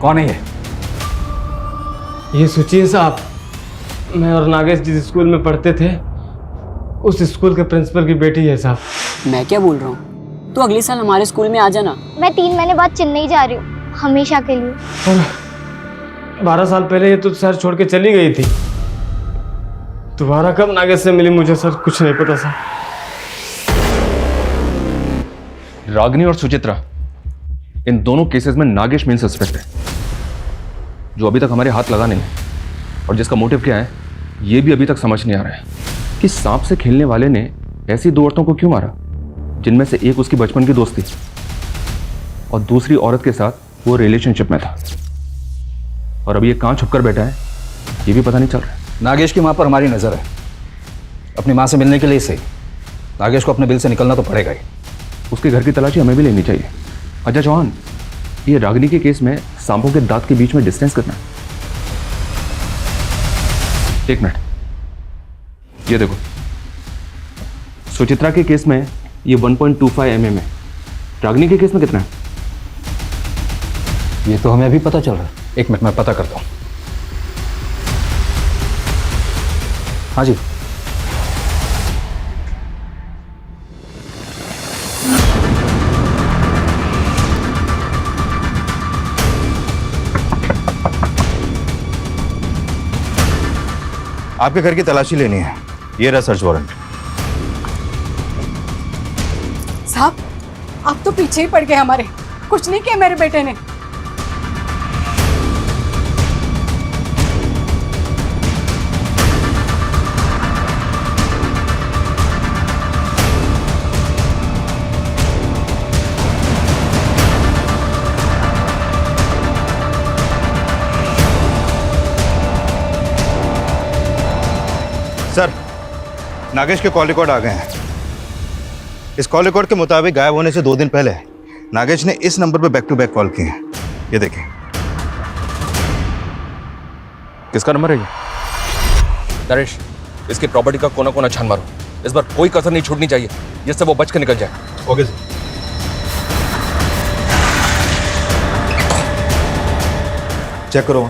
Speaker 1: कौन है
Speaker 20: ये सुचिए साहब, मैं और नागेश जिस स्कूल में पढ़ते थे उस स्कूल के प्रिंसिपल की बेटी है साहब।
Speaker 22: मैं क्या बोल रहा हूँ, तो अगले साल हमारे स्कूल में आ जाना।
Speaker 13: मैं 3 महीने बाद चेन्नई जा रही हूँ, हमेशा के लिए।
Speaker 20: और 12 साल पहले ये तो शहर छोड़ के चली गई थी। दोबारा कब नागेश से मिली मुझे सर कुछ नहीं पता सर।
Speaker 19: रागिनी और सुचित्रा, इन दोनों केसेस में नागेश मेन सस्पेक्ट है जो अभी तक हमारे हाथ लगा नहीं है। और जिसका मोटिव क्या है ये भी अभी तक समझ नहीं आ रहा है कि सांप से खेलने वाले ने ऐसी 2 औरतों को क्यों मारा, जिनमें से एक उसकी बचपन की दोस्त थी और दूसरी औरत के साथ वो रिलेशनशिप में था। और अभी ये कहाँ छुपकर बैठा है ये भी पता नहीं चल रहा है।
Speaker 1: नागेश की मां पर हमारी नजर है। अपनी मां से मिलने के लिए सही नागेश को अपने बिल से निकलना तो पड़ेगा ही।
Speaker 19: उसके घर की तलाशी हमें भी लेनी चाहिए। अजय चौहान, ये रागिनी के केस में सांपों के दांत के बीच में डिस्टेंस कितना है? 1 मिनट, ये देखो, सुचित्रा के केस में ये 1.25 mm है। रागिनी के केस में कितना है?
Speaker 1: ये तो हमें अभी पता चल रहा है। 1 मिनट में पता करता हूं। हाँ जी,
Speaker 18: आपके घर की तलाशी लेनी है। ये रहा सर्च वारंट।
Speaker 2: साहब आप तो पीछे ही पड़ गए हमारे। कुछ नहीं किया मेरे बेटे ने।
Speaker 18: सर, नागेश के कॉल रिकॉर्ड आ गए हैं। इस कॉल रिकॉर्ड के मुताबिक गायब होने से 2 दिन पहले नागेश ने इस नंबर पर बैक टू बैक कॉल किए हैं। ये देखिए।
Speaker 19: किसका नंबर है ये? नरेश, इसकी प्रॉपर्टी का कोना कोना छान मारो। इस बार कोई कसर नहीं छूटनी चाहिए जिससे वो बच के निकल जाए।
Speaker 18: Okay sir. चेक करो।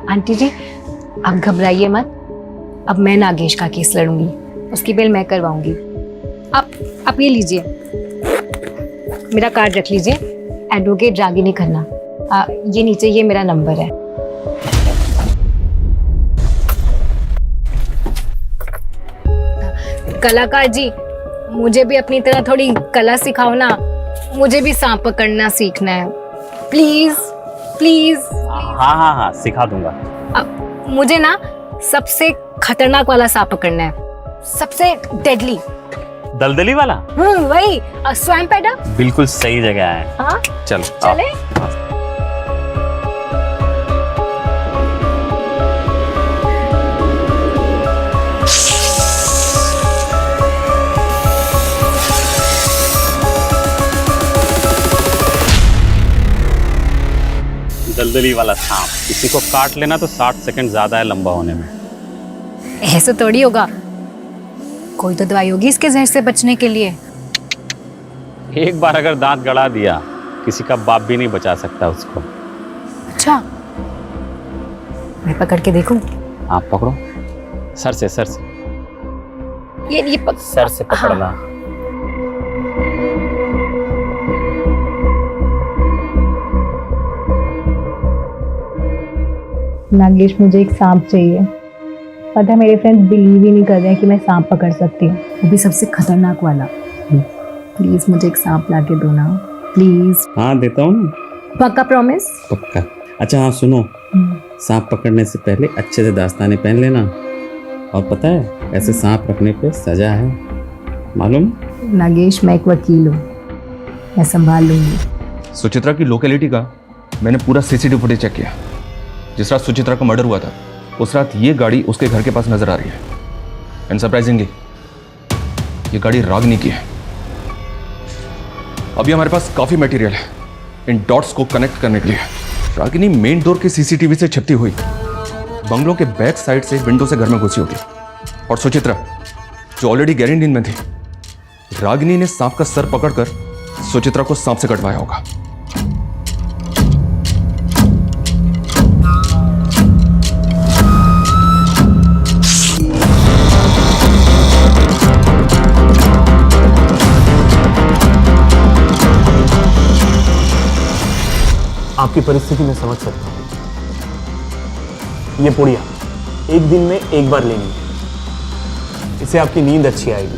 Speaker 17: आंटी जी आप घबराइए मत, अब मैं नागेश का केस लड़ूंगी, उसकी बेल मैं करवाऊंगी। आप ये लीजिए, मेरा कार्ड रख लीजिए, एडवोकेट रागिनी खन्ना। ये नीचे ये मेरा नंबर है। कलाकार जी, मुझे भी अपनी तरह थोड़ी कला सिखाओ ना, मुझे भी सांप पकड़ना सीखना है, प्लीज प्लीज।
Speaker 11: हाँ सिखा दूंगा।
Speaker 17: मुझे ना सबसे खतरनाक वाला सांप पकड़ना है। सबसे डेडली।
Speaker 11: दलदली वाला?
Speaker 17: वही स्वयं पैदा।
Speaker 11: बिल्कुल सही जगह है।
Speaker 17: हाँ
Speaker 11: चलो
Speaker 17: चले।
Speaker 11: दलदली वाला सांप, किसी को काट लेना तो 60 सेकंड ज्यादा है लंबा होने में।
Speaker 17: ऐसे थोड़ी होगा, कोई तो दवाई होगी इसके जहर से बचने के लिए।
Speaker 11: एक बार अगर दांत गड़ा दिया, किसी का बाप भी नहीं बचा सकता उसको।
Speaker 17: अच्छा, मैं पकड़ के देखूं?
Speaker 11: आप पकड़ो, सर से
Speaker 17: ये
Speaker 11: सर से पकड़ना।
Speaker 7: नागेश, मुझे एक सांप चाहिए। पता है मेरे फ्रेंड्स बिलीव ही नहीं कर रहे हैं कि मैं सांप पकड़ सकती हूँ, वो भी सबसे खतरनाक वाला। प्लीज मुझे एक सांप ला के दो ना, प्लीज।
Speaker 14: हाँ देता हूँ ना।
Speaker 7: पक्का प्रॉमिस?
Speaker 14: पक्का। अच्छा हाँ सुनो, सांप पकड़ने से पहले अच्छे से दास्ताने पहन लेना। और पता है ऐसे सांप रखने पे सजा है, मालूम?
Speaker 7: नागेश, मैं एक वकील हूँ, मैं संभाल लूंगी।
Speaker 19: सुचित्रा की लोकेलिटी का मैंने पूरा सीसीटीवी फुटेज चेक किया। जिस रात सुचित्रा का मर्डर हुआ था, उस रात ये गाड़ी उसके घर के पास नजर आ रही है। एंड सरप्राइजिंगली ये गाड़ी रागिनी की है। अभी हमारे पास काफी मटेरियल है इन डॉट्स को कनेक्ट करने के लिए। रागिनी मेन डोर के सीसीटीवी से छिपती हुई बंगलों के बैक साइड से विंडो से घर में घुसी होगी। और सुचित्रा जो ऑलरेडी गहरी नींद में थी, रागिनी ने सांप का सर पकड़कर सुचित्रा को सांप से कटवाया होगा।
Speaker 10: आपकी परिस्थिति में समझ सकता हूं। ये पुड़िया एक दिन में एक बार लेनी है, इससे आपकी नींद अच्छी आएगी।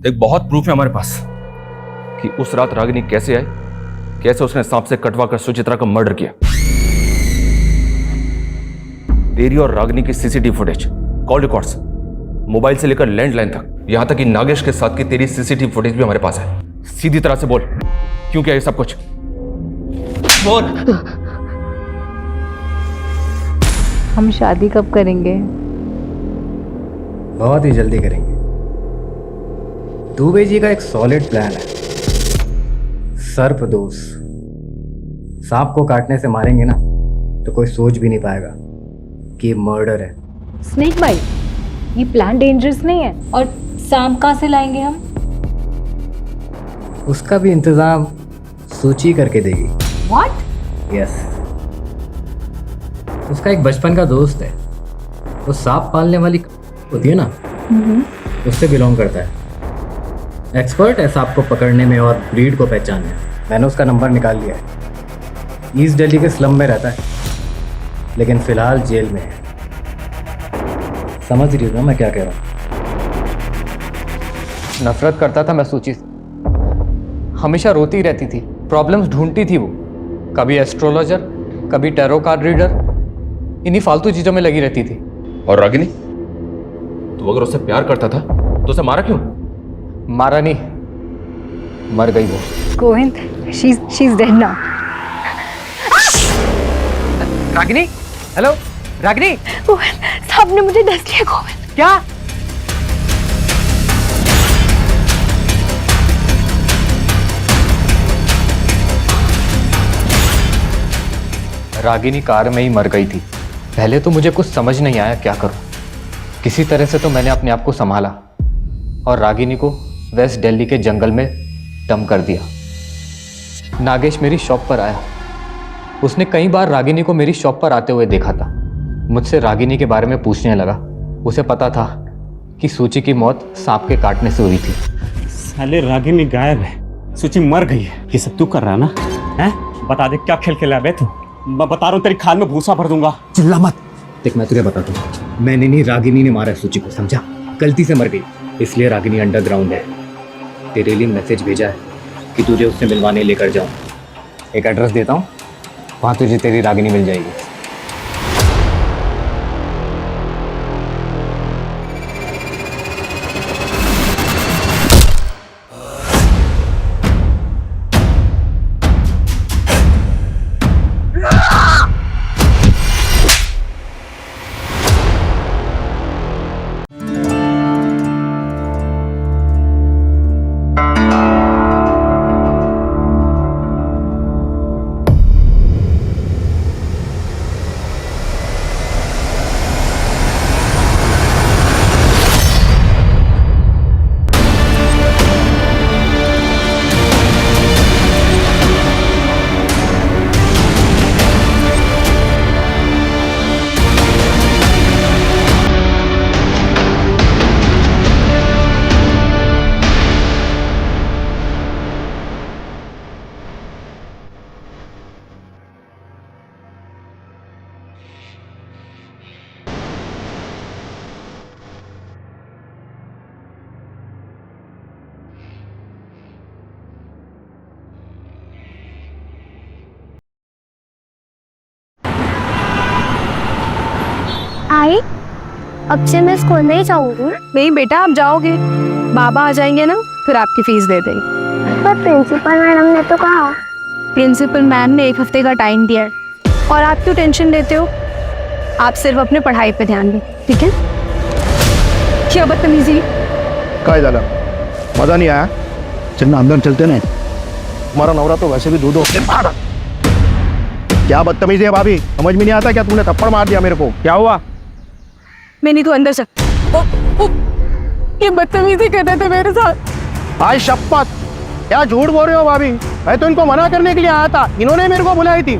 Speaker 19: एक बहुत प्रूफ है हमारे पास कि उस रात रागिनी कैसे आई, कैसे उसने सांप से कटवा कर सुचित्रा का मर्डर किया। तेरी और रागिनी की CCTV footage, call records, mobile से लेकर लैंडलाइन तक, यहां तक कि नागेश के साथ की तेरी सीसीटीवी फुटेज भी हमारे पास है। सीधी तरह से बोल, क्यों किया ये सब कुछ? बोल।
Speaker 7: हम शादी कब करेंगे?
Speaker 9: बहुत ही जल्दी करेंगे। दुबे जी का एक सॉलिड प्लान है। सर्पदोष, सांप को काटने से मारेंगे ना तो कोई सोच भी नहीं पाएगा कि ये मर्डर है।
Speaker 7: स्नेक भाई, ये प्लान डेंजरस नहीं है? और सांप कहाँ से लाएंगे हम?
Speaker 9: उसका भी इंतजाम सूची करके देगी।
Speaker 7: What?
Speaker 9: यस। उसका एक बचपन का दोस्त है, वो सांप पालने वाली होती है ना, उससे बिलोंग करता है। एक्सपर्ट है सांप को पकड़ने में और ब्रीड को पहचानने में। मैंने उसका नंबर निकाल लिया है। ईस्ट दिल्ली के स्लम में रहता है, लेकिन फिलहाल जेल में है। समझ रही हो ना मैं क्या कह रहा हूँ?
Speaker 20: नफरत करता था मैं सूची से, हमेशा रोती रहती थी, प्रॉब्लम्स ढूंढती थी वो। कभी एस्ट्रोलॉजर, कभी टैरो कार्ड रीडर, इन्हीं फालतू चीजों में लगी रहती थी।
Speaker 19: और रागिनी, तू अगर उससे प्यार करता था तो उसे मारा क्यों?
Speaker 20: मारा नहीं, मर गई वो।
Speaker 17: Govind, she's dead now.
Speaker 20: Ragini, hello Ragini.
Speaker 17: Govind, सांप ने मुझे डस लिया। गोविंद,
Speaker 20: क्या? रागिनी कार में ही मर गई थी। पहले तो मुझे कुछ समझ नहीं आया क्या करूं। किसी तरह से तो मैंने अपने आप को संभाला और रागिनी को वेस्ट दिल्ली के जंगल में डंप कर दिया। नागेश मेरी शॉप पर आया। उसने कई बार रागिनी को मेरी शॉप पर आते हुए देखा था। मुझसे रागिनी के बारे में पूछने लगा। उसे पता था कि सूची की मौत सांप के काटने से हुई थी।
Speaker 14: साले रागिनी गायब है, सूची मर गई है। ये सब तू कर रहा ना? हैं? बता दे क्या खेल खेला बे तू? मैं बता रहा हूँ तेरी खाल में भूसा भर दूंगा।
Speaker 9: चिल्ला मत। देख मैं तुझे बताता हूँ, मैंने नहीं, रागिनी ने मारा सूची को, समझा? गलती से मर गई, इसलिए रागिनी अंडरग्राउंड है। तेरे लिए मैसेज भेजा है कि तुझे उससे मिलवाने लेकर जाऊँ। एक एड्रेस देता हूँ,
Speaker 20: वहाँ तुझे तेरी रागिनी मिल जाएगी।
Speaker 13: आई, अब से मैं स्कूल में ही जाऊंगी।
Speaker 17: नहीं बेटा, आप जाओगे, बाबा आ जाएंगे ना, फिर आपकी फीस दे देंगे।
Speaker 13: पर प्रिंसिपल मैडम ने तो कहा।
Speaker 17: प्रिंसिपल मैम ने 1 हफ्ते का टाइम दिया है, और आप क्यों टेंशन लेते हो? आप सिर्फ अपने पढ़ाई पे ध्यान दें, ठीक है? क्या बदतमीजी!
Speaker 15: काय झालं, मजा नहीं आया? चलना अंदर चलते नहीं, हमारा नवरा तो वैसे भी दूधों से मारा। क्या बदतमीजी है भाभी, समझ में नहीं आता क्या? तुमने थप्पड़ मार दिया मेरे को, क्या हुआ?
Speaker 17: मैंने तो अंदर से ये बदतमीजी कर रहे थे मेरे साथ।
Speaker 15: आज शपथ, क्या झूठ बोल रहे हो भाभी? मैं तो इनको मना करने के लिए आया था, इन्होंने मेरे को बुलाई थी।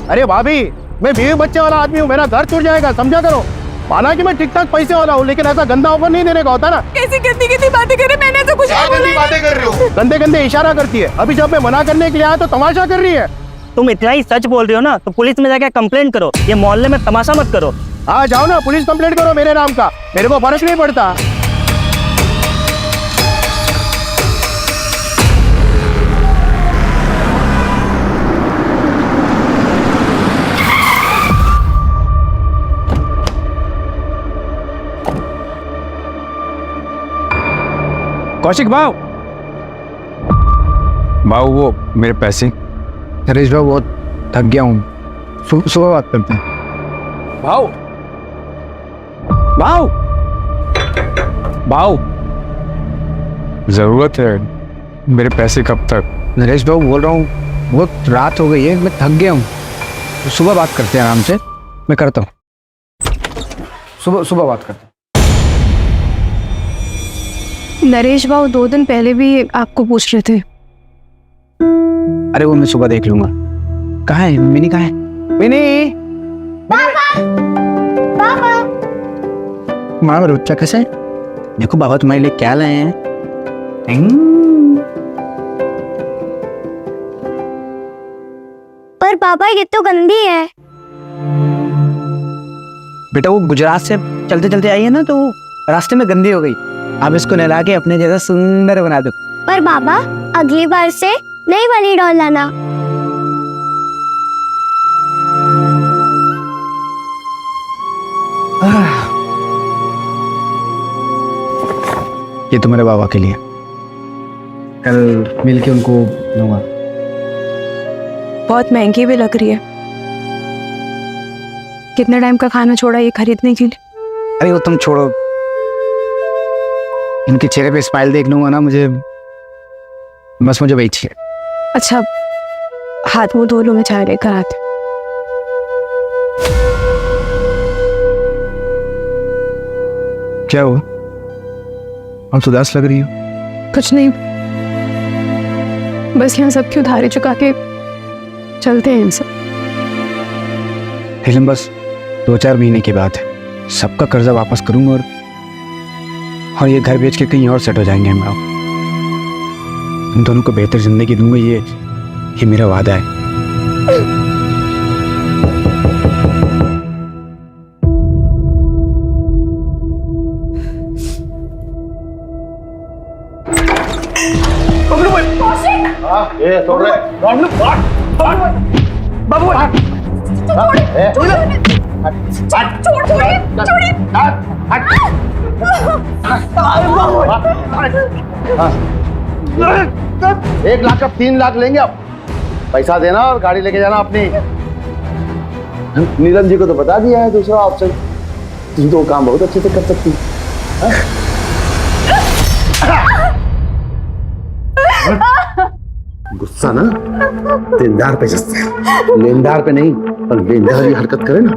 Speaker 15: अरे भाभी, मैं बीवी बच्चे वाला आदमी हूँ, मेरा घर टूट जाएगा, समझा करो। माना कि मैं ठीक ठाक पैसे वाला हूँ, लेकिन ऐसा गंदा ऑफर नहीं देने का होता ना।
Speaker 17: कैसी गंदी गंदी बातें कर रहे, मैंने तो कुछ नहीं बोला।
Speaker 15: बातें कर रहे हो? गंदे गंदे इशारा करती है। अभी जब मैं मना करने के लिए आया तो तमाशा कर रही है।
Speaker 16: तुम इतना ही सच बोल रहे हो ना, तो पुलिस में जाके कंप्लेंट करो। ये मोहल्ले में तमाशा मत करो।
Speaker 15: हाँ जाओ ना, पुलिस कंप्लेंट करो मेरे नाम का, मेरे को फर्क नहीं पड़ता।
Speaker 1: कौशिक भाव, वो मेरे पैसे।
Speaker 15: नरेश भाई, बहुत थक गया हूँ, सुबह बात करते हैं।
Speaker 1: भाव, भाव, भाव, जरूरत है, मेरे पैसे कब तक?
Speaker 15: नरेश भाई बोल रहा हूँ, बहुत रात हो गई है, मैं थक गया हूँ, तो सुबह बात करते हैं आराम से। मैं करता हूँ, सुबह बात करते हैं।
Speaker 17: नरेश बाबू 2 दिन पहले भी आपको पूछ रहे थे।
Speaker 15: अरे वो मैं सुबह देख लूंगा। कहाँ है मिनी? कहाँ है मिनी? मामा रुच्चा कैसे है? देखो बाबा तुम्हारे लिए क्या लाए हैं।
Speaker 13: पर पापा ये तो गंदी है।
Speaker 15: बेटा वो गुजरात से चलते चलते आई है ना, तो रास्ते में गंदी हो गई। आप इसको नहला के अपने जैसा सुंदर बना दो।
Speaker 13: पर बाबा, अगली बार से नई वाली डॉल लाना।
Speaker 15: ये तुम्हारे बाबा के लिए, कल मिल के उनको दूंगा।
Speaker 17: बहुत महंगी भी लग रही है। कितने टाइम का खाना छोड़ा ये खरीदने के लिए?
Speaker 15: अरे वो तुम छोड़ो, इनके चेहरे पे स्माइल देख लूंगा ना, मुझे वही चाहिए।
Speaker 17: अच्छा, हाथ मुंह धो लो, मैं चाय लेकर आती।
Speaker 15: क्या हुआ? आप उदास लग रही हो।
Speaker 17: कुछ नहीं, बस यहाँ सबकी उधारी चुका के चलते हैं इनसे।
Speaker 15: फिल्म बस 2-4 महीने के बाद सबका कर्जा वापस करूंगा, और ये घर बेच के कहीं और सेट हो जाएंगे हम लोग। हम दोनों को बेहतर जिंदगी दूंगा, ये मेरा वादा है।
Speaker 17: बाबू
Speaker 15: हाँ। 1 लाख का 3 लाख लेंगे अब। पैसा देना और गाड़ी लेके जाना अपनी।
Speaker 3: नीलम जी को तो बता दिया है दूसरा ऑप्शन। तुम तो काम बहुत अच्छे से कर सकती है। गुस्सा ना देनदार पे जस्ता है, लेनदार पे नहीं। और लेनदार हरकत करे ना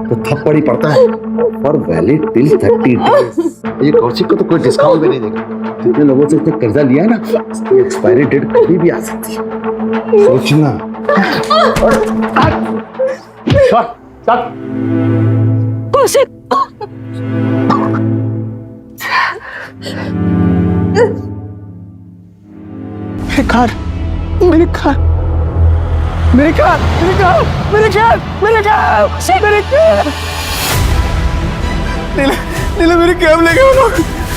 Speaker 3: तो थप्पड़ ही पड़ता है। और वैलिड टिल 30 डेज। ये कौशिक को तो कोई डिस्काउंट भी नहीं देगा। जितने लोगों से उसने कर्जा लिया ना, उसकी एक्सपायरी डेट कभी भी आ सकती है। सोचना।
Speaker 2: कौशिक,
Speaker 15: मेरी कार, मेरी कार, मेरी कार, मेरी कार, मेरी कार, मेरी कार, मेरी कार। नीला मेरी कैब ले गए लोग।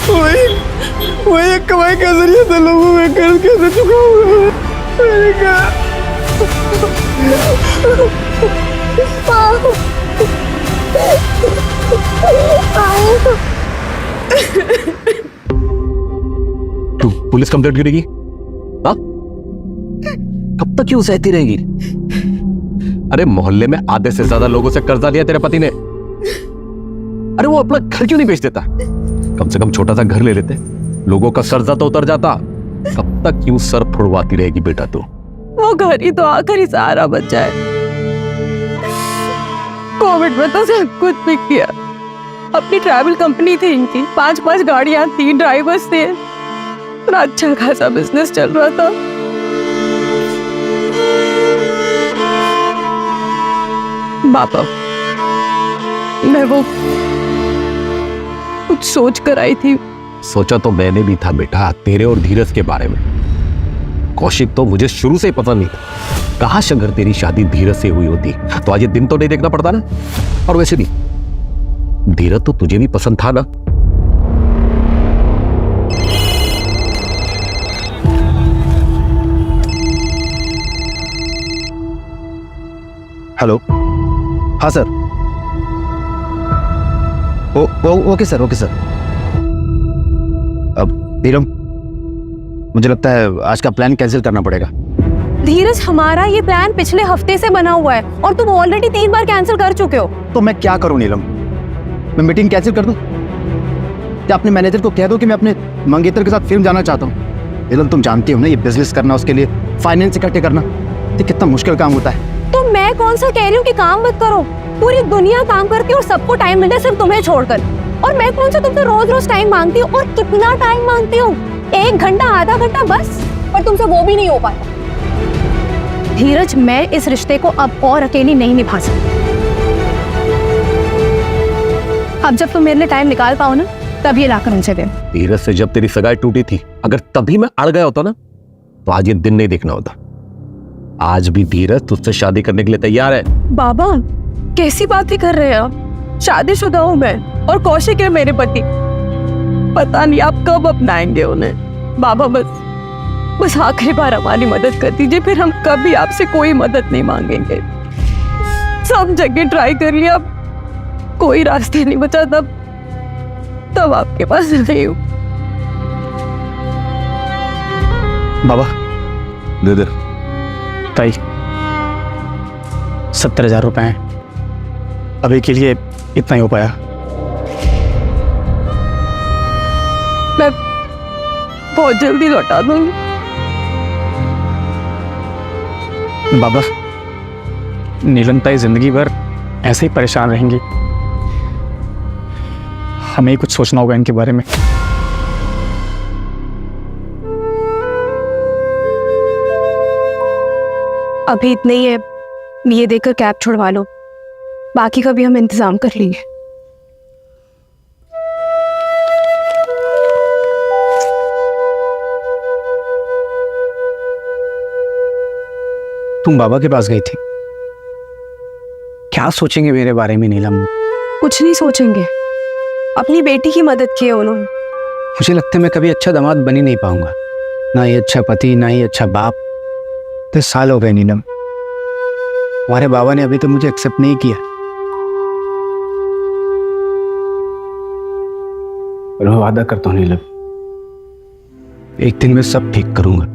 Speaker 15: वही एक कमाई का जरिया था। लोगों में कर्ज कैसे चुका हुआ। मेरी कार।
Speaker 12: तू पुलिस कंप्लेंट करेगी? हाँ? कब तक क्यों सहती रहेगी? अरे मोहल्ले में आधे से ज्यादा लोगों से कर्जा लिया तेरे पति ने। अरे वो अपना घर क्यों नहीं बेच देता? कम से कम छोटा सा घर ले लेते, लोगों का कर्जा तो उतर जाता। कब तक क्यों सर फुड़वाती रहेगी बेटा तू?
Speaker 2: वो घर ही तो आखिरी सहारा बचा है। कोविड में तो सब कुछ बिक गया। अपनी ट्रैवल कंपनी थी इनकी, 5 गाड़ियां, 3 ड्राइवर्स थे। इतना अच्छा खासा बिजनेस चल रहा था। बाबा, मैं वो कुछ सोच कर आई थी।
Speaker 12: सोचा तो मैंने भी था बेटा, तेरे और धीरज के बारे में। कौशिक तो मुझे शुरू से ही पता नहीं था। काश अगर तेरी शादी धीरज से हुई होती तो आज ये दिन तो नहीं देखना पड़ता ना। और वैसे भी धीरज तो तुझे भी पसंद था ना।
Speaker 18: हेलो। हाँ sir. Okay sir, okay sir. अब नीलम, मुझे लगता है आज का प्लान कैंसिल करना पड़ेगा।
Speaker 17: धीरज, हमारा ये प्लान पिछले हफ्ते से बना हुआ है और तुम ऑलरेडी 3 बार कैंसिल कर चुके हो।
Speaker 18: तो मैं क्या करूं नीलम? मैं मीटिंग कैंसिल कर दूं? या अपने मैनेजर को कह दो कि मैं अपने मंगेतर के साथ फिल्म जाना चाहता हूं? नीलम, तुम जानती हो ना, ये बिजनेस करना, उसके लिए फाइनेंस इकट्ठे करना, ये कितना मुश्किल काम होता है।
Speaker 17: तो मैं कौन सा कह रही हूँ कि काम मत करो? पूरी दुनिया काम करती है और सबको टाइम मिलता है, सिर्फ तुम्हें छोड़कर। और मैं कौन सा तुमसे रोज टाइम मांगती हूँ? और कितना टाइम मांगती हूँ? 1 घंटा, आधा घंटा बस। पर तुमसे वो भी नहीं हो पाता। धीरज, मैं इस रिश्ते को अब और अकेली नहीं निभा सकती। अब जब तुम मेरे लिए टाइम निकाल पाओ ना, तब ये लाकर मुझे दे।
Speaker 12: धीरज से जब तेरी सगाई टूटी थी, अगर तभी मैं अड़ गया होता ना, तो आज ये दिन नहीं देखना होता। आज भी धीरज तुझसे शादी करने के लिए तैयार है।
Speaker 2: बाबा, कैसी बातें कर रहे हैं आप? शादीशुदा हूँ मैं और कौशिक है मेरे पति। पता नहीं आप कब अपनाएंगे उन्हें। बाबा, बस आखिरी बार हमारी मदद कर दीजिए, फिर हम कभी आपसे कोई मदद नहीं मांगेंगे। सब जगह ट्राई कर लिया, अब कोई रास्ते नहीं बचा। तब आपके पास नहीं हूँ।
Speaker 18: बाबा,
Speaker 12: दे दे।
Speaker 18: ताई, 70,000 रुपए हैं। अभी के लिए इतना ही हो पाया।
Speaker 2: मैं बहुत जल्दी लौटा दूंगी।
Speaker 18: बाबा, नीलम ताई जिंदगी भर ऐसे ही परेशान रहेंगी। हमें ही कुछ सोचना होगा इनके बारे में।
Speaker 17: अभी इतना ही है, ये देकर कैब छुड़वा लो, बाकी का भी हम इंतजाम कर लेंगे।
Speaker 18: तुम बाबा के पास गई थी, क्या सोचेंगे मेरे बारे में नीलम?
Speaker 17: कुछ नहीं सोचेंगे, अपनी बेटी की मदद की है उन्होंने।
Speaker 18: मुझे लगता है मैं कभी अच्छा दामाद बन ही नहीं पाऊंगा, ना ही अच्छा पति, ना ही अच्छा बाप। 10 साल हो गए नीलम, हमारे बाबा ने अभी तो मुझे एक्सेप्ट नहीं किया। और मैं वादा करता हूँ नीलम,
Speaker 12: एक दिन मैं सब ठीक करूंगा।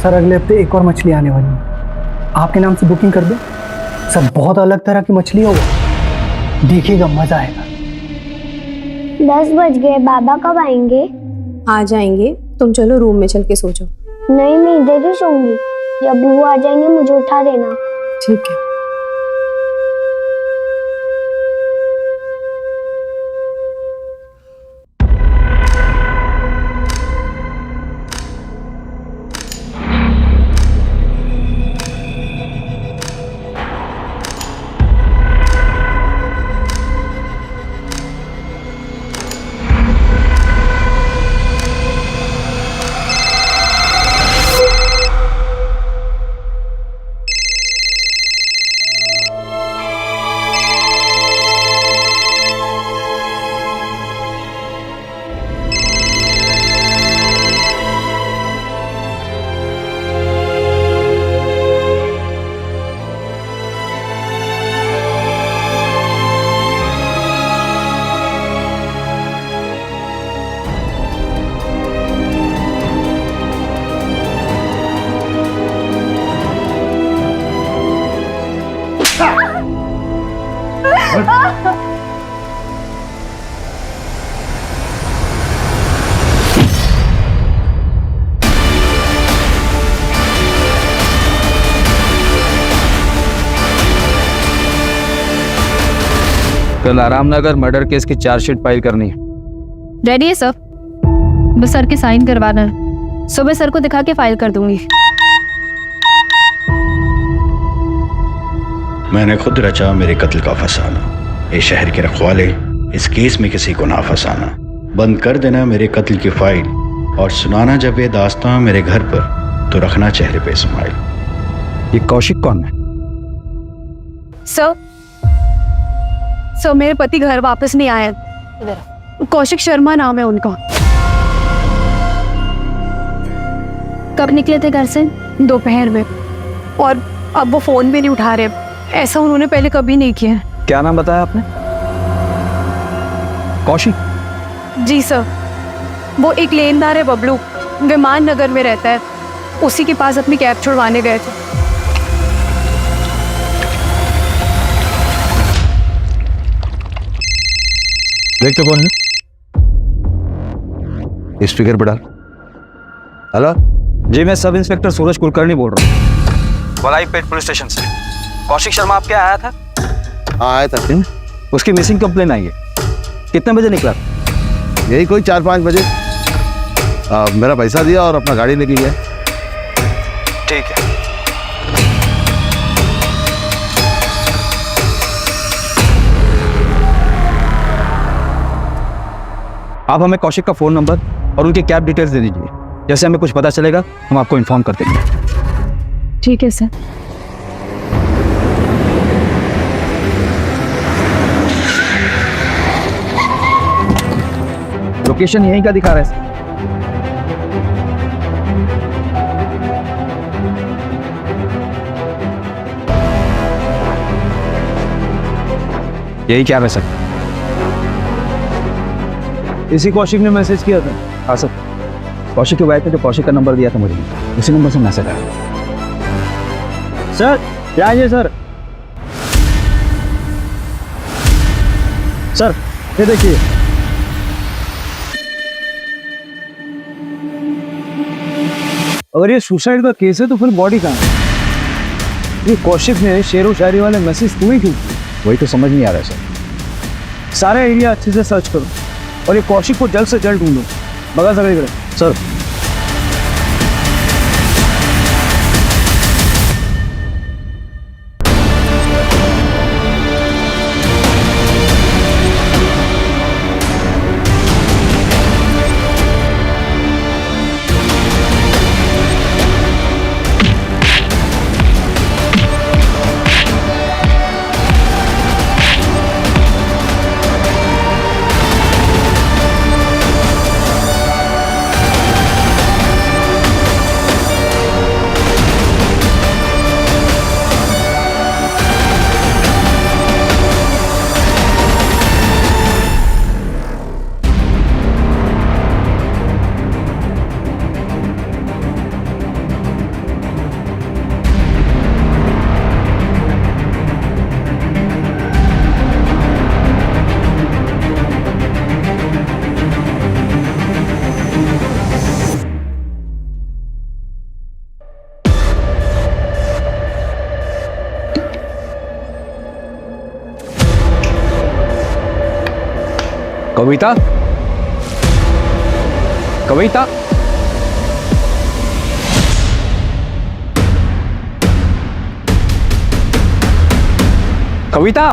Speaker 6: सर अगले हफ्ते एक और मछली आने वाली है, आपके नाम से बुकिंग कर दो। सर बहुत अलग तरह की मछली होगा, देखिएगा मजा आएगा।
Speaker 13: 10 बज गए, बाबा कब आएंगे?
Speaker 17: आ जाएंगे, तुम चलो रूम में चल के सो जाओ।
Speaker 13: नहीं, मैं इधर ही सोऊंगी। जब वो आ जाएंगे मुझे उठा देना।
Speaker 17: ठीक है।
Speaker 1: कल आरामनगर मर्डर केस की चार्जशीट फाइल करनी है।
Speaker 17: रेडी है सर, बस सर के साइन करवाना है। सुबह सर को दिखा के फाइल कर दूंगी।
Speaker 18: मैंने खुद रचा मेरे कत्ल का फसाना, इस शहर के रखवाले इस केस में किसी को ना फंसाना। बंद कर देना मेरे कत्ल की फाइल और सुनाना जब ये दास्तां मेरे घर पर तो रखना चेहरे पे स्माइल।
Speaker 1: ये कौशिक कौन है?
Speaker 17: सर मेरे पति घर वापस नहीं आए। कौशिक शर्मा नाम है उनका। कब निकले थे घर से? दोपहर में, और अब वो फोन भी नहीं उठा रहे। ऐसा उन्होंने पहले कभी नहीं किया।
Speaker 1: क्या नाम बताया आपने? कौशिक?
Speaker 17: जी सर, वो एक लेनदार है बबलू, विमान नगर में रहता है। उसी के पास अपनी कैब छुड़वाने गए थे।
Speaker 1: देख तो कौन है? स्पीकर पे डाल। हेलो जी, मैं सब इंस्पेक्टर सूरज कुलकर्णी बोल रहा हूँ, वलाईपेट पुलिस स्टेशन से। कौशिक शर्मा आपके आया था?
Speaker 3: हाँ आया था।
Speaker 1: उसकी मिसिंग कंप्लेन आई है। कितने बजे निकला?
Speaker 3: यही कोई 4-5 बजे। मेरा पैसा दिया और अपना गाड़ी निकल गया।
Speaker 1: ठीक है। आप हमें कौशिक का फोन नंबर और उनके कैब डिटेल्स दे दीजिए। जैसे हमें कुछ पता चलेगा हम आपको इन्फॉर्म कर देंगे।
Speaker 17: ठीक है सर।
Speaker 1: लोकेशन यहीं का दिखा रहा है। यही क्या है सर? इसी कौशिक ने मैसेज किया था। हाँ सर, कौशिक की वाइफ ने जो कौशिक का नंबर दिया था मुझे, उसी नंबर से मैसेज आया।
Speaker 6: सर क्या है सर? सर ये देखिए, अगर ये सुसाइड का केस है तो फिर बॉडी कहाँ है? ये कौशिक ने शेरो शायरी वाले मैसेज तुम्हें क्यों?
Speaker 1: वही तो समझ नहीं आ रहा है सर।
Speaker 6: सारा एरिया अच्छे से सर्च करो,
Speaker 15: और ये कौशिक को जल्द से जल्द ढूंढो। बगल सगळे सर।
Speaker 12: कविता, कविता, कविता,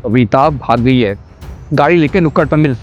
Speaker 12: कविता भाग गई है। गाड़ी लेके नुक्कड़ पर मिल।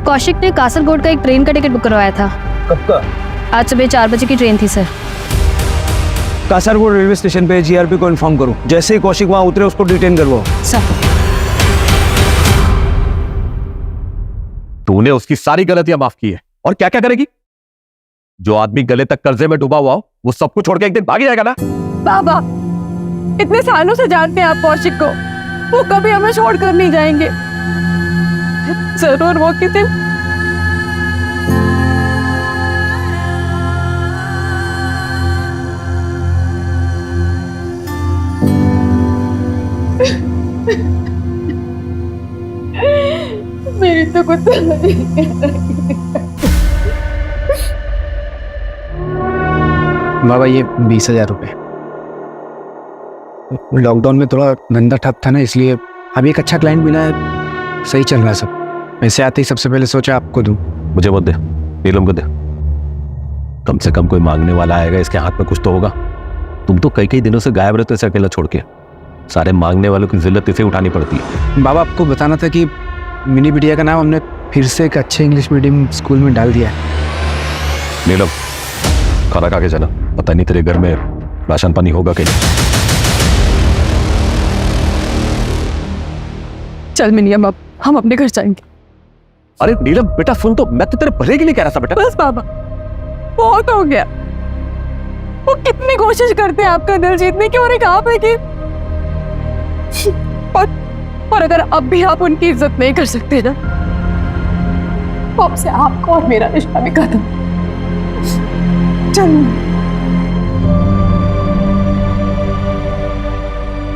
Speaker 4: कौशिक ने कासरगोड का एक ट्रेन का टिकट बुक करवाया था।
Speaker 15: कब का?
Speaker 4: आज सुबह 4 बजे की ट्रेन थी सर।
Speaker 15: कासरगोड रेलवे स्टेशन पे जीआरपी को इन्फॉर्म करो। जैसे ही कौशिक वहां उतरे उसको डिटेन करवाओ।
Speaker 4: सर।
Speaker 12: तूने उसकी सारी गलतियां माफ की है और क्या क्या करेगी? जो आदमी गले तक कर्जे में डूबा हुआ हो वो सब कुछ छोड़ के एक दिन भाग जाएगा ना।
Speaker 2: बाबा, इतने सालों से जानते हैं आप कौशिक को, वो कभी हमें छोड़कर नहीं जाएंगे। जरूर वो किसी मेरी तो कुछ
Speaker 6: बाबा ये 20,000 रुपए। लॉकडाउन में थोड़ा धंधा ठप था ना, इसलिए अभी एक अच्छा क्लाइंट मिला है, सही चल रहा है सब। वैसे आते ही सबसे पहले सोचा आपको दूं।
Speaker 12: मुझे मत दे, नीलम को दे। कम से कम कोई मांगने वाला आएगा, इसके हाथ में कुछ तो होगा। तुम तो कई कई दिनों से गायब रहते हो अकेला छोड़ के। सारे मांगने वालों की जिल्लत इसे उठानी पड़ती है।
Speaker 6: बाबा आपको बताना था कि मिनी बिटिया का नाम हमने फिर से एक अच्छे इंग्लिश मीडियम स्कूल में डाल दिया है।
Speaker 12: नीलम खाना खा के जाना, पता नहीं तेरे घर में राशन पानी होगा कि नहीं।
Speaker 2: चल मिनियम, अब हम अपने घर जाएंगे।
Speaker 12: अरे नीलम बेटा सुन, तो मैं तो तेरे भले के लिए कह रहा था बेटा।
Speaker 2: बस बाबा, बहुत हो गया। वो कितनी कोशिश करते हैं आपका दिल जीतने की, और एक आप है कि और अगर अब भी आप उनकी इज्जत नहीं कर सकते ना, तो अब से आपको और मेरा रिश्ता भी खत्म। चलो।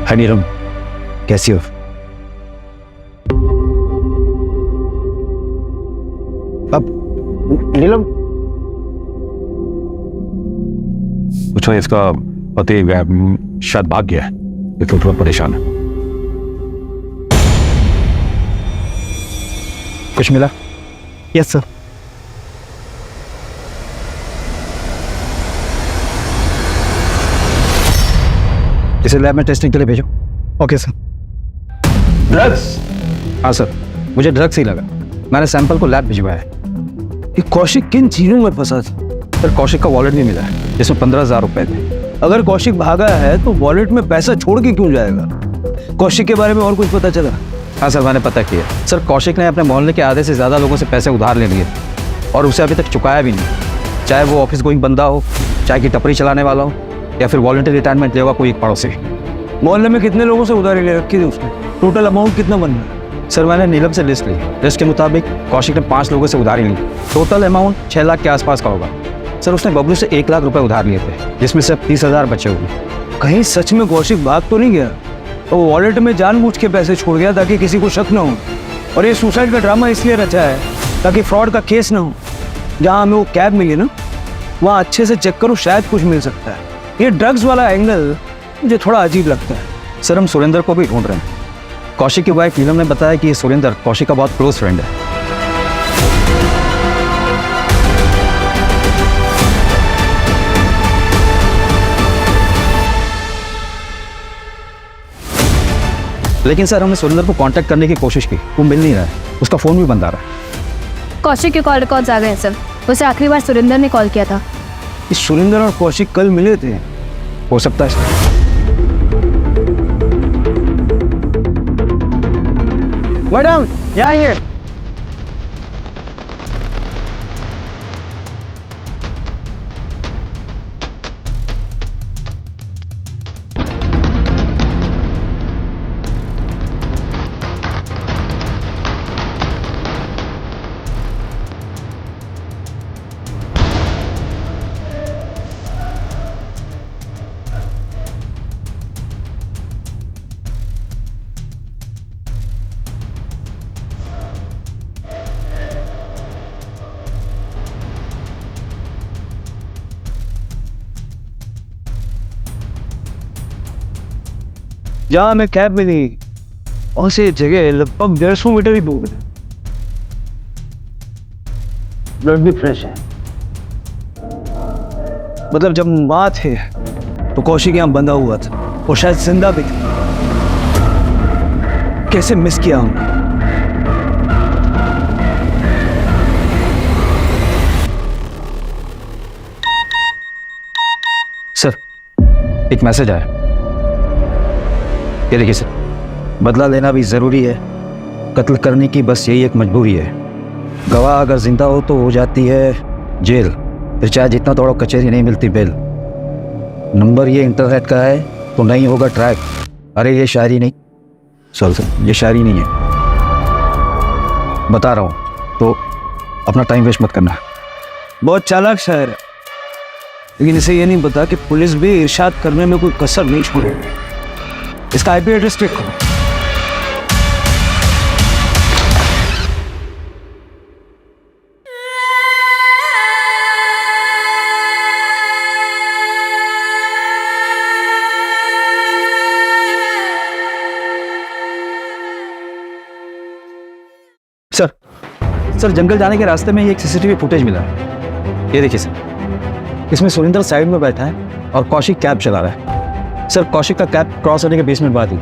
Speaker 6: हाय नीलम, कैसी हो? अब नीलम
Speaker 12: पूछो, इसका पति शायद भाग गया है, इसलिए थोड़ा परेशान है।
Speaker 6: कुछ मिला? Yes sir. इसे लैब में टेस्टिंग के लिए भेजो। Okay sir.
Speaker 12: ड्रग्स
Speaker 1: हाँ सर, मुझे ड्रग्स ही लगा। मैंने सैंपल को लैब भिजवाया है।
Speaker 8: ये कौशिक किन चीजों में फंसा था?
Speaker 1: सर कौशिक का वॉलेट भी मिला है जिसमें 15,000 रुपए थे।
Speaker 8: अगर कौशिक भागा है तो वॉलेट में पैसा छोड़ के क्यों जाएगा? कौशिक के बारे में और कुछ पता चला?
Speaker 1: हाँ सर, मैंने पता किया। सर कौशिक ने अपने मोहल्ले के आधे से ज़्यादा लोगों से पैसे उधार ले लिए और उसे अभी तक चुकाया भी नहीं, चाहे वो ऑफिस गोइंग बंदा हो, चाहे कि टपरी चलाने वाला हो, या फिर वॉलंटरी रिटायरमेंट ले हुआ कोई एक पड़ोसी।
Speaker 8: मोहल्ले में कितने लोगों से उधारी ले रखी थी उसने? टोटल अमाउंट कितना बन रहा?
Speaker 1: सर मैंने नीलम से लिस्ट ली। लिस्ट के मुताबिक कौशिक ने 5 लोगों से उधारी ली। टोटल अमाउंट 6 लाख के आसपास का होगा। सर उसने बबलू से 1 लाख रुपए उधार लिए थे, जिसमें से 30,000 बचे हुए।
Speaker 8: कहीं सच में कौशिक भाग तो नहीं गया? और वो वॉलेट में जानबूझ के पैसे छोड़ गया ताकि किसी को शक ना हो। और ये सुसाइड का ड्रामा इसलिए रचा है ताकि फ्रॉड का केस ना हो। जहाँ हमें वो कैब मिली ना, वहाँ अच्छे से चेक करो, शायद कुछ मिल सकता है। ये ड्रग्स वाला एंगल मुझे थोड़ा अजीब लगता है।
Speaker 1: सर हम सुरेंद्र को भी ढूंढ रहे हैं। कौशिक की वाइफ नीलम ने बताया कि ये सुरेंद्र कौशिक का बहुत क्लोज फ्रेंड है। लेकिन सर हमने सुरेंद्र को कांटेक्ट करने की कोशिश की, वो मिल नहीं रहा है। उसका फ़ोन भी बंद आ रहा है।
Speaker 4: कौशिक के कॉल रिकॉर्ड्स आ गए हैं सर। उसे आखिरी बार सुरेंद्र ने कॉल किया था।
Speaker 8: इस सुरेंद्र और कौशिक कल मिले थे?
Speaker 1: हो सकता है।
Speaker 15: मैडम यहाँ आइए।
Speaker 8: जहाँ हमें कैब मिली वहाँ से जगह लगभग 150 मीटर ही दूर है। ब्लड भी फ्रेश है। मतलब जब हम वहाँ थे तो कौशिक यहाँ बंधा हुआ था और शायद जिंदा भी था। कैसे मिस किया हमने?
Speaker 1: सर एक मैसेज आया। ये देखिए सर, बदला लेना भी ज़रूरी है, कत्ल करने की बस यही एक मजबूरी है। गवाह अगर जिंदा हो तो हो जाती है जेल, फिर चाहे जितना दौड़ो कचहरी नहीं मिलती बेल। नंबर ये इंटरनेट का है तो नहीं होगा ट्रैक। अरे ये शायरी नहीं, सर ये शायरी नहीं है, बता रहा हूँ, तो अपना टाइम वेस्ट मत करना।
Speaker 8: बहुत चालाक शायर है, लेकिन इसे ये नहीं पता कि पुलिस भी इरशाद करने में कोई कसर नहीं छोड़ेगी। इसका आईपी एड्रेस चेक करो।
Speaker 1: सर जंगल जाने के रास्ते में ये एक सीसीटीवी फुटेज मिला है। ये देखिए सर, इसमें सुरेंद्र साइड में बैठा है और कौशिक कैब चला रहा है। सर कौशिक का कैब क्रॉस होने के 20 मिनट बाद ही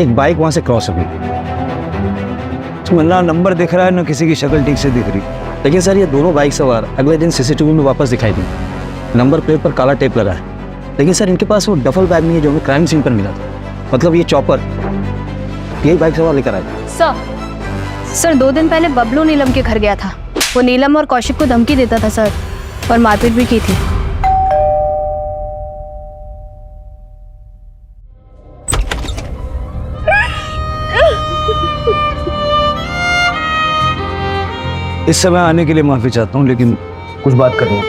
Speaker 1: एक बाइक वहां से क्रॉस हो गई।
Speaker 8: ना नंबर दिख रहा है ना किसी की शक्ल ठीक से दिख रही।
Speaker 1: लेकिन सर ये दोनों बाइक सवार अगले दिन सीसीटीवी में वापस दिखाई दी। नंबर प्लेट पर काला टेप लगा है, लेकिन सर इनके पास वो डफल बैग नहीं है जो हमें क्राइम सीन पर मिला था। मतलब ये चॉपर यही बाइक सवार लेकर आया।
Speaker 4: सर 2 दिन पहले बबलू नीलम के घर गया था। वो नीलम और कौशिक को धमकी देता था सर, और मारपीट भी की थी।
Speaker 8: इस समय आने के लिए माफी चाहता हूँ, लेकिन कुछ बात करनी है।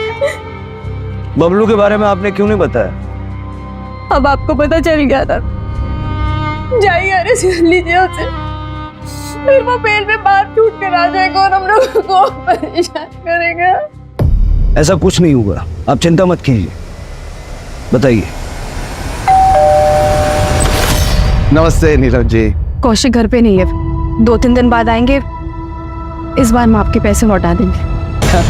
Speaker 8: बबलू के बारे में आपने क्यों नहीं बताया?
Speaker 2: अब आपको पता चल गया था। जाइए अरेस्ट कर लीजिए उसे, फिर वो बेल पे बात टूट कर आ जाएगा और हम लोगों को परेशान करेगा।
Speaker 8: ऐसा कुछ नहीं होगा, आप चिंता मत कीजिए। बताइए।
Speaker 18: नमस्ते नीरव जी।
Speaker 2: कौशिक घर पे नहीं है, 2-3 दिन बाद आएंगे। इस बार हम आपके पैसे लौटा देंगे।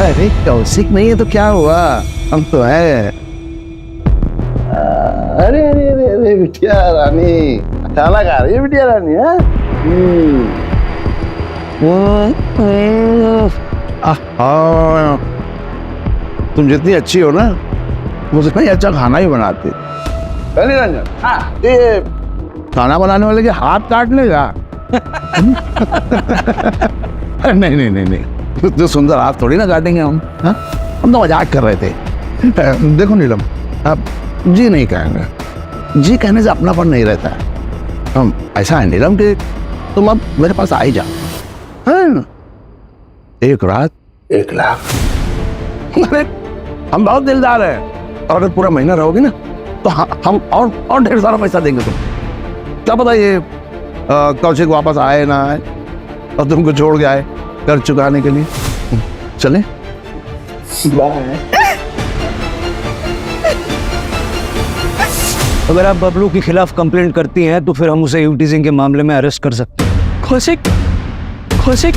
Speaker 18: अरे कौशिक नहीं है तो क्या हुआ, हम तो हैं। अरे अरे अरे अरे बिटिया रानी, खाना खा रही है बिटिया रानी?
Speaker 15: तुम जितनी अच्छी हो ना मुझे कहीं अच्छा खाना ही बनाते। पहले रंजन, ये खाना बनाने वाले के हाथ काट लेगा। नहीं नहीं नहीं नहीं, तो सुंदर हाथ थोड़ी ना काटेंगे हम। हाँ? हम तो मजाक कर रहे थे। देखो नीलम, आप जी नहीं कहेंगे, जी कहने से अपनापन नहीं रहता है। हम ऐसा है नीलम कि तुम अब मेरे पास आ ही जाओ। हाँ? एक रात 1 लाख। अरे हम बहुत दिलदार हैं, और अगर पूरा महीना रहोगे ना तो हम और ढेर सारा पैसा देंगे तुम। क्या पता ये कौशिक वापस आए ना आए और तुमको छोड़ के आए कर चुकाने के लिए। चले बाय।
Speaker 8: अगर आप बबलू के खिलाफ कंप्लेंट करती हैं तो फिर हम उसे यूटीजिंग के मामले में अरेस्ट कर सकते हैं।
Speaker 5: कौशिक, कौशिक,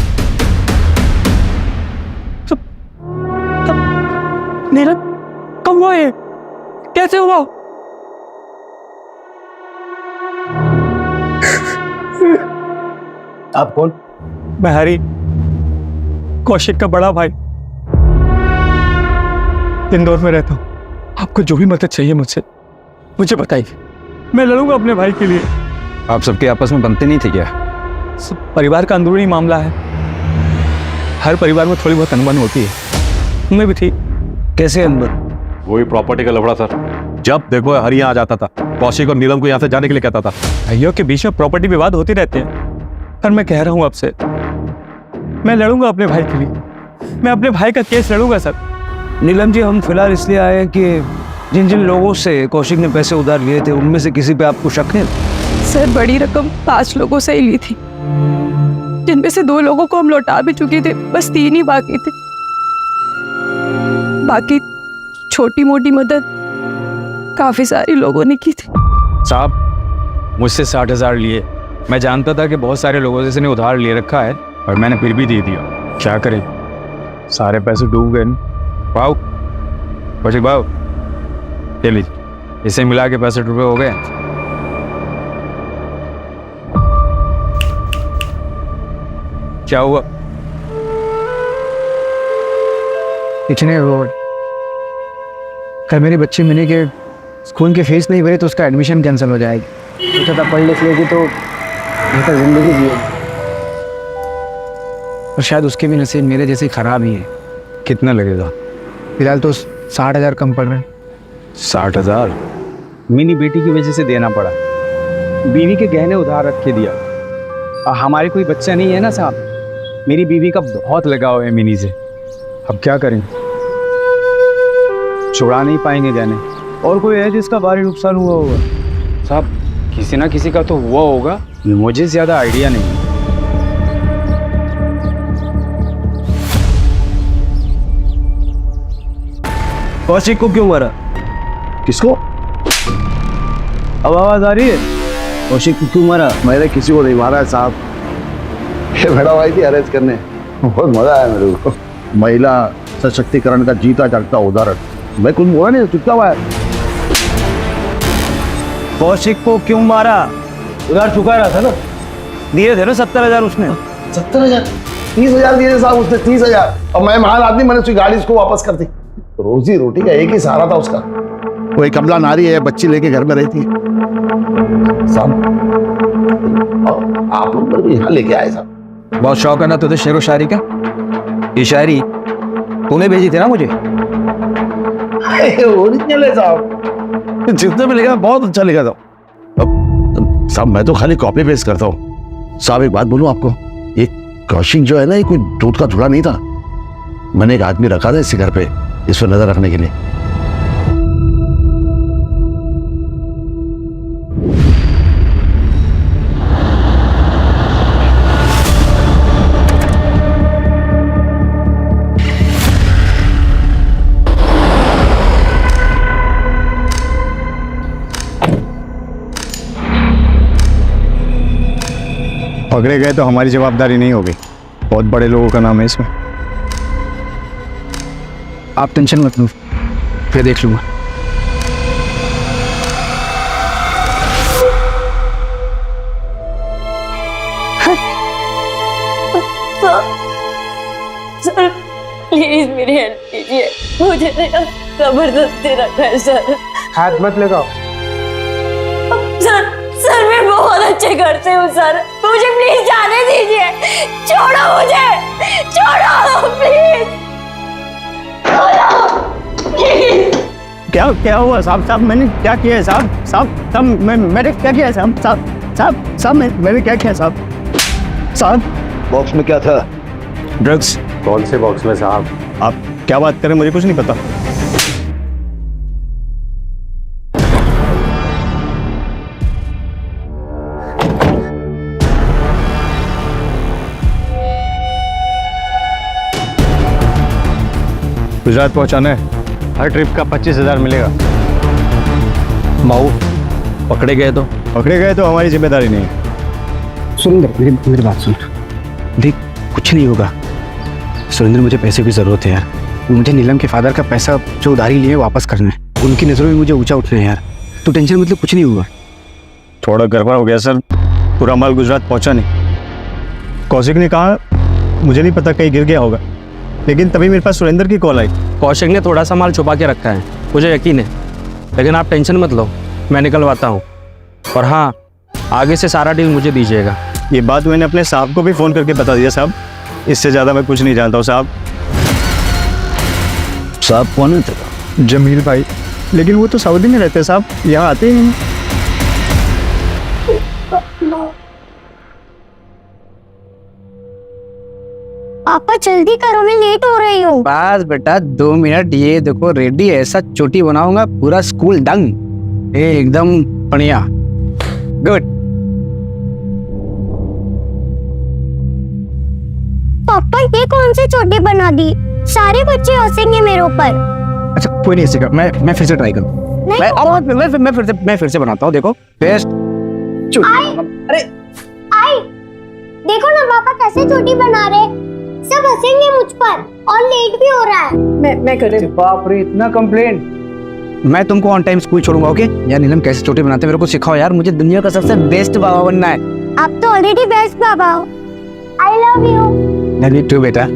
Speaker 5: नीलम कब हुआ ये? कैसे हुआ?
Speaker 8: आप कौन?
Speaker 5: मैं हरी, कौशिक का बड़ा भाई, इंदौर में रहता हूँ। आपको जो भी मदद चाहिए मुझसे मुझे बताइए, मैं लड़ूंगा अपने भाई के लिए।
Speaker 1: आप सबके आपस में बनते नहीं थे क्या?
Speaker 5: सब परिवार का अंदरूनी मामला है, हर परिवार में थोड़ी बहुत अनबन होती है, उनमें भी थी।
Speaker 8: कैसे अनबन?
Speaker 12: वही प्रॉपर्टी का लफड़ा सर। जब देखो हरी यहाँ आ जाता था, कौशिक और नीलम को यहाँ से जाने के लिए कहता था।
Speaker 5: भाइयों के बीच में प्रॉपर्टी विवाद होते रहते हैं, पर मैं कह रहा हूँ आपसे, मैं लड़ूंगा अपने भाई के लिए, मैं अपने भाई का केस लड़ूंगा सर।
Speaker 8: नीलम जी, हम फिलहाल इसलिए आए हैं कि जिन जिन लोगों से कौशिक ने पैसे उधार लिए थे उनमें से किसी पे आपको शक है?
Speaker 2: सर बड़ी रकम 5 लोगों से ही ली थी, जिनमें से 2 लोगों को हम लौटा भी चुके थे, बस 3 ही बाकी थे। बाकी छोटी मोटी मदद काफी सारी लोगों ने की थी।
Speaker 1: साहब मुझसे 60,000 लिए, मैं जानता था कि बहुत सारे लोगों से इसने उधार ले रखा है और मैंने फिर भी दे दिया। क्या करें, सारे पैसे डूब गए। भाव कौशिक भाव, ले लीजिए, इसे मिला के 65 रुपये हो गए। क्या हुआ?
Speaker 6: इतने रोड कल मेरी बच्ची मिनी के स्कूल की फीस नहीं भरी तो उसका एडमिशन कैंसिल हो जाएगी। सोचा था पढ़ लिख लेगी तो बेहतर जिंदगी जिएगी, और शायद उसके भी नसीब मेरे जैसे खराब ही है।
Speaker 1: कितना लगेगा?
Speaker 6: फिलहाल तो 60,000 कम पड़ रहे हैं।
Speaker 1: 60,000 मिनी बेटी की वजह से देना पड़ा, बीवी के गहने उधार रख के दिया। और हमारे कोई बच्चा नहीं है ना साहब, मेरी बीवी का बहुत लगाव है मिनी से। अब क्या करें, छुड़ा नहीं पाएंगे गहने।
Speaker 8: और कोई है जिसका भारी नुकसान हुआ होगा?
Speaker 1: साहब किसी ना किसी का तो हुआ होगा, मुझे ज्यादा आइडिया नहीं है।
Speaker 8: कौशिक को क्यों मारा?
Speaker 15: किसको?
Speaker 8: अब आवाज आ रही है? कौशिक को क्यों मारा?
Speaker 15: मैंने किसी को नहीं मारा है साहब, ये मैडम आई थी अरेस्ट करने, बहुत मजा आया मेरे को। महिला सशक्तिकरण का जीता जागता उदाहरण। मैं कुछ बोला नहीं, चुपचाप आया।
Speaker 8: कौशिक को क्यों मारा? उधार चुका रहा था ना, दिए थे ना 70,000 उसने।
Speaker 15: 70,000? 30,000 दिए साहब उसने, 30,000। और मैं महान आदमी, मैंने उसकी गाड़ी उसको वापस कर दी। रोजी रोटी का एक ही सहारा था उसका, कोई कमला नारी है, बच्ची लेके घर में रहती है। साहब आप लोग मेरे को यहाँ लेके आए साहब।
Speaker 1: बहुत शौक है ना तुझे शेरो शायरी का? ये शायरी तूने भेजी थी ना मुझे?
Speaker 15: ओरिजिनल है साहब, जितने भी लिखा बहुत अच्छा लिखा था। साहब मैं तो खाली कॉपी पेस्ट करता हूँ। साहब एक बात बोलूं आपको, ये कौशिक जो है ना, ये कोई दूध का धुला नहीं था। मैंने एक आदमी रखा था इसके घर पे, इस पर नजर रखने के लिए।
Speaker 18: पकड़े गए तो हमारी जवाबदारी नहीं होगी, बहुत बड़े लोगों का नाम है इसमें।
Speaker 6: आप टेंशन मत लो, फिर देख लूंगा।
Speaker 21: प्लीज मेरी हेल्प कीजिए, मुझे जबरदस्ती रखा है सर।
Speaker 6: हाथ मत लगाओ।
Speaker 21: सर सर मैं बहुत अच्छे घर से हूँ सर, मुझे प्लीज जाने दीजिए, छोड़ो मुझे, छोड़ो प्लीज,
Speaker 16: क्या क्या हुआ साहब? साहब मैंने क्या किया है साहब? साहब साहब मैंने क्या किया है साहब? साहब साहब साहब मैंने क्या किया साहब? साहब
Speaker 18: बॉक्स में क्या था?
Speaker 16: ड्रग्स।
Speaker 18: कौन से बॉक्स में साहब?
Speaker 16: आप क्या बात करें, मुझे कुछ नहीं पता। गुजरात पहुंचाना है, हर ट्रिप का 25,000 मिलेगा।
Speaker 12: माऊ पकड़े गए तो?
Speaker 16: पकड़े गए तो हमारी जिम्मेदारी नहीं है।
Speaker 6: सुरेंद्र मेरी बात सुन, देख कुछ नहीं होगा। सुरेंद्र मुझे पैसे की ज़रूरत है यार, मुझे नीलम के फादर का पैसा जो उधारी लिए वापस करना है, उनकी नज़रों में मुझे ऊंचा उठना है यार। तो टेंशन मतलब कुछ नहीं हुआ।
Speaker 16: थोड़ा गड़बड़ हो गया सर, पूरा माल गुजरात पहुंचा नहीं। कौशिक ने कहा मुझे नहीं पता कहीं गिर गया होगा, लेकिन तभी मेरे पास सुरेंद्र की कॉल आई।
Speaker 5: कौशिक ने थोड़ा सा माल छुपा के रखा है, मुझे यकीन है, लेकिन आप टेंशन मत लो, मैं निकलवाता हूँ। और हाँ, आगे से सारा डील मुझे दीजिएगा।
Speaker 16: ये बात मैंने अपने साहब को भी फ़ोन करके बता दिया साहब, इससे ज़्यादा मैं कुछ नहीं जानता हूँ साहब।
Speaker 6: साहब कौन है तेरा?
Speaker 16: जमील भाई, लेकिन वो तो सऊदी में रहते हैं साहब, यहाँ आते ही नहीं।
Speaker 13: पापा जल्दी करो, मैं लेट हो रही हूँ।
Speaker 6: बस बेटा 2 मिनट, ये देखो रेडी, ऐसा चोटी बनाऊंगा पूरा स्कूल दंग, एकदम बढ़िया, गुड।
Speaker 13: पापा ये कौन सी चोटी बना दी? सारे बच्चे हंसेंगे मेरे ऊपर।
Speaker 6: अच्छा कोई नहीं हंसेगा, मैं फिर से ट्राई करूँ। मैं फिर से बनाता हूँ, देखो बेस्ट।
Speaker 13: अरे आई देखो ना पापा कैसे चोटी बना रहे, सब हंसेंगे मुझ पर और लेट भी हो रहा है।
Speaker 2: मैं कर रही हूँ।
Speaker 6: बाप रे इतना कंप्लेंट। मैं तुमको ऑन टाइम स्कूल छोड़ूंगा, ओके? यार नीलम कैसे चोटी बनाते मेरे को सिखाओ यार, मुझे दुनिया का सबसे बेस्ट बाबा बनना है।
Speaker 13: आप तो ऑलरेडी बेस्ट बाबा हो। I love you.
Speaker 6: Love you too बेटा।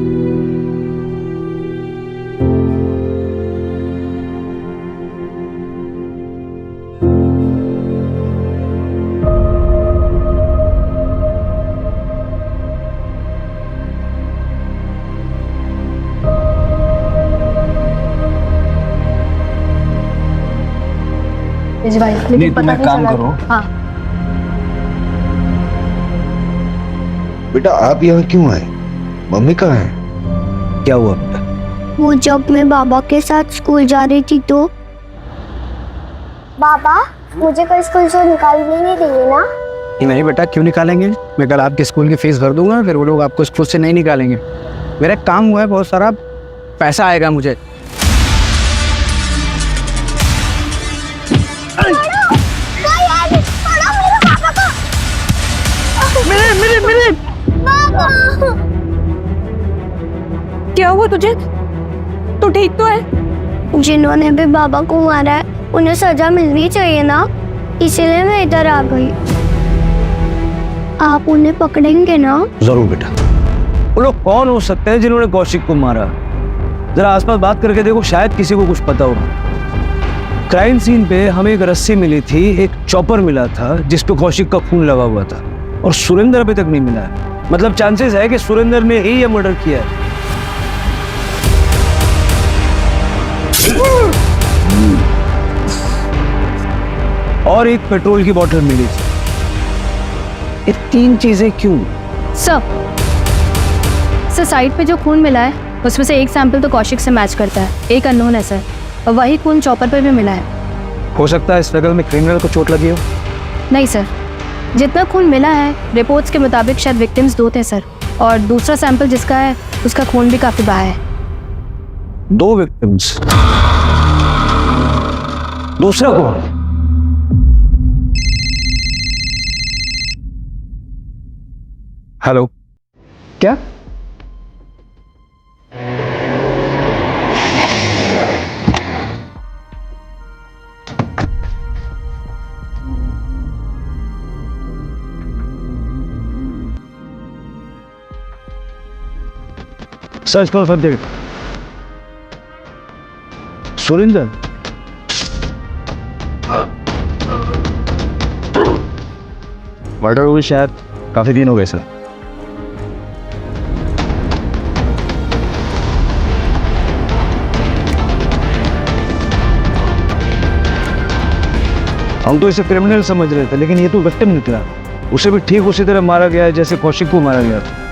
Speaker 7: नहीं तुम एक काम करो।
Speaker 17: हाँ
Speaker 18: बेटा आप यहाँ क्यों आए? मम्मी कहाँ है?
Speaker 6: क्या हुआ बेटा?
Speaker 13: वो जब मैं बाबा के साथ स्कूल जा रही थी तो बाबा मुझे कल स्कूल से निकालने नहीं देंगे ना?
Speaker 6: नहीं बेटा, क्यों निकालेंगे? मैं कल आपके स्कूल की फीस भर दूंगा, फिर वो लोग आपको स्कूल से नहीं निकालेंगे। मेरा काम हुआ है, बहुत सारा पैसा आएगा मुझे।
Speaker 2: मेरे क्या हुआ तुझे? तू ठीक तो है?
Speaker 13: जिन्होंने भी बाबा को मारा है उन्हें सजा मिलनी चाहिए ना, इसीलिए मैं इधर आ गई। आप उन्हें पकड़ेंगे ना?
Speaker 8: जरूर बेटा। वो लोग कौन हो सकते हैं जिन्होंने कौशिक को मारा? जरा आसपास बात करके देखो, शायद किसी को कुछ पता हो। क्राइम सीन पे हमें एक रस्सी मिली थी, एक चॉपर मिला था जिस पे कौशिक का खून लगा हुआ था, और सुरेंद्र अभी तक नहीं मिला है। मतलब चांसेस है कि सुरेंद्र ने ही ये मर्डर किया है। और एक पेट्रोल की बोतल मिली थी। ये 3 चीजें क्यों?
Speaker 4: सर साइट पे जो खून मिला है उसमें से एक सैंपल तो कौशिक से मैच करता है, एक अननोन है सर, और वही खून चॉपर पे भी मिला है।
Speaker 8: हो सकता है स्ट्रगल में क्रिमिनल को चोट लगी हो।
Speaker 4: नहीं सर, जितना खून मिला है रिपोर्ट्स के मुताबिक शायद विक्टिम्स 2 थे सर, और दूसरा सैंपल जिसका है उसका खून भी काफी बहा है।
Speaker 8: 2 विक्टिम्स, दूसरा कौन? हेलो,
Speaker 6: क्या?
Speaker 16: सर्च करो सब जगह।
Speaker 6: सुरेंद्र मर्डर हुई शायद काफी दिन हो गए सर। हम तो इसे क्रिमिनल समझ रहे थे, लेकिन ये तो विक्टिम निकला। उसे भी ठीक उसी तरह मारा गया है जैसे कौशिक को मारा गया था।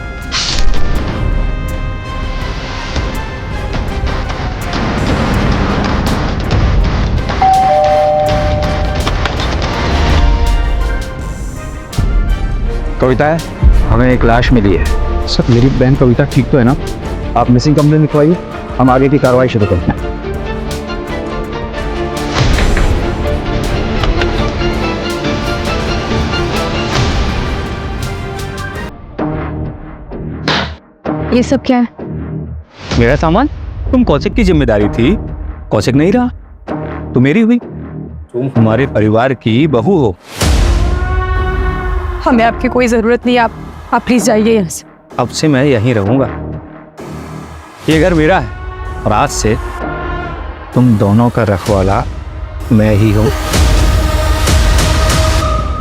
Speaker 6: कविता है, हमें एक लाश मिली है। सर मेरी बहन कविता ठीक तो है ना? आप मिसिंग कंप्लेंट लिखवाइए, हम आगे की कार्रवाई शुरू करते हैं।
Speaker 4: ये सब क्या है?
Speaker 5: मेरा सामान? तुम कौशिक की जिम्मेदारी थी, कौशिक नहीं रहा तो मेरी हुई। तुम हमारे परिवार की बहू हो।
Speaker 2: हमें आपकी कोई जरूरत नहीं, आप प्लीज जाइए यहाँ से।
Speaker 5: अब से मैं यहीं रहूंगा, ये घर मेरा है और आज से तुम दोनों का रखवाला मैं ही हूं।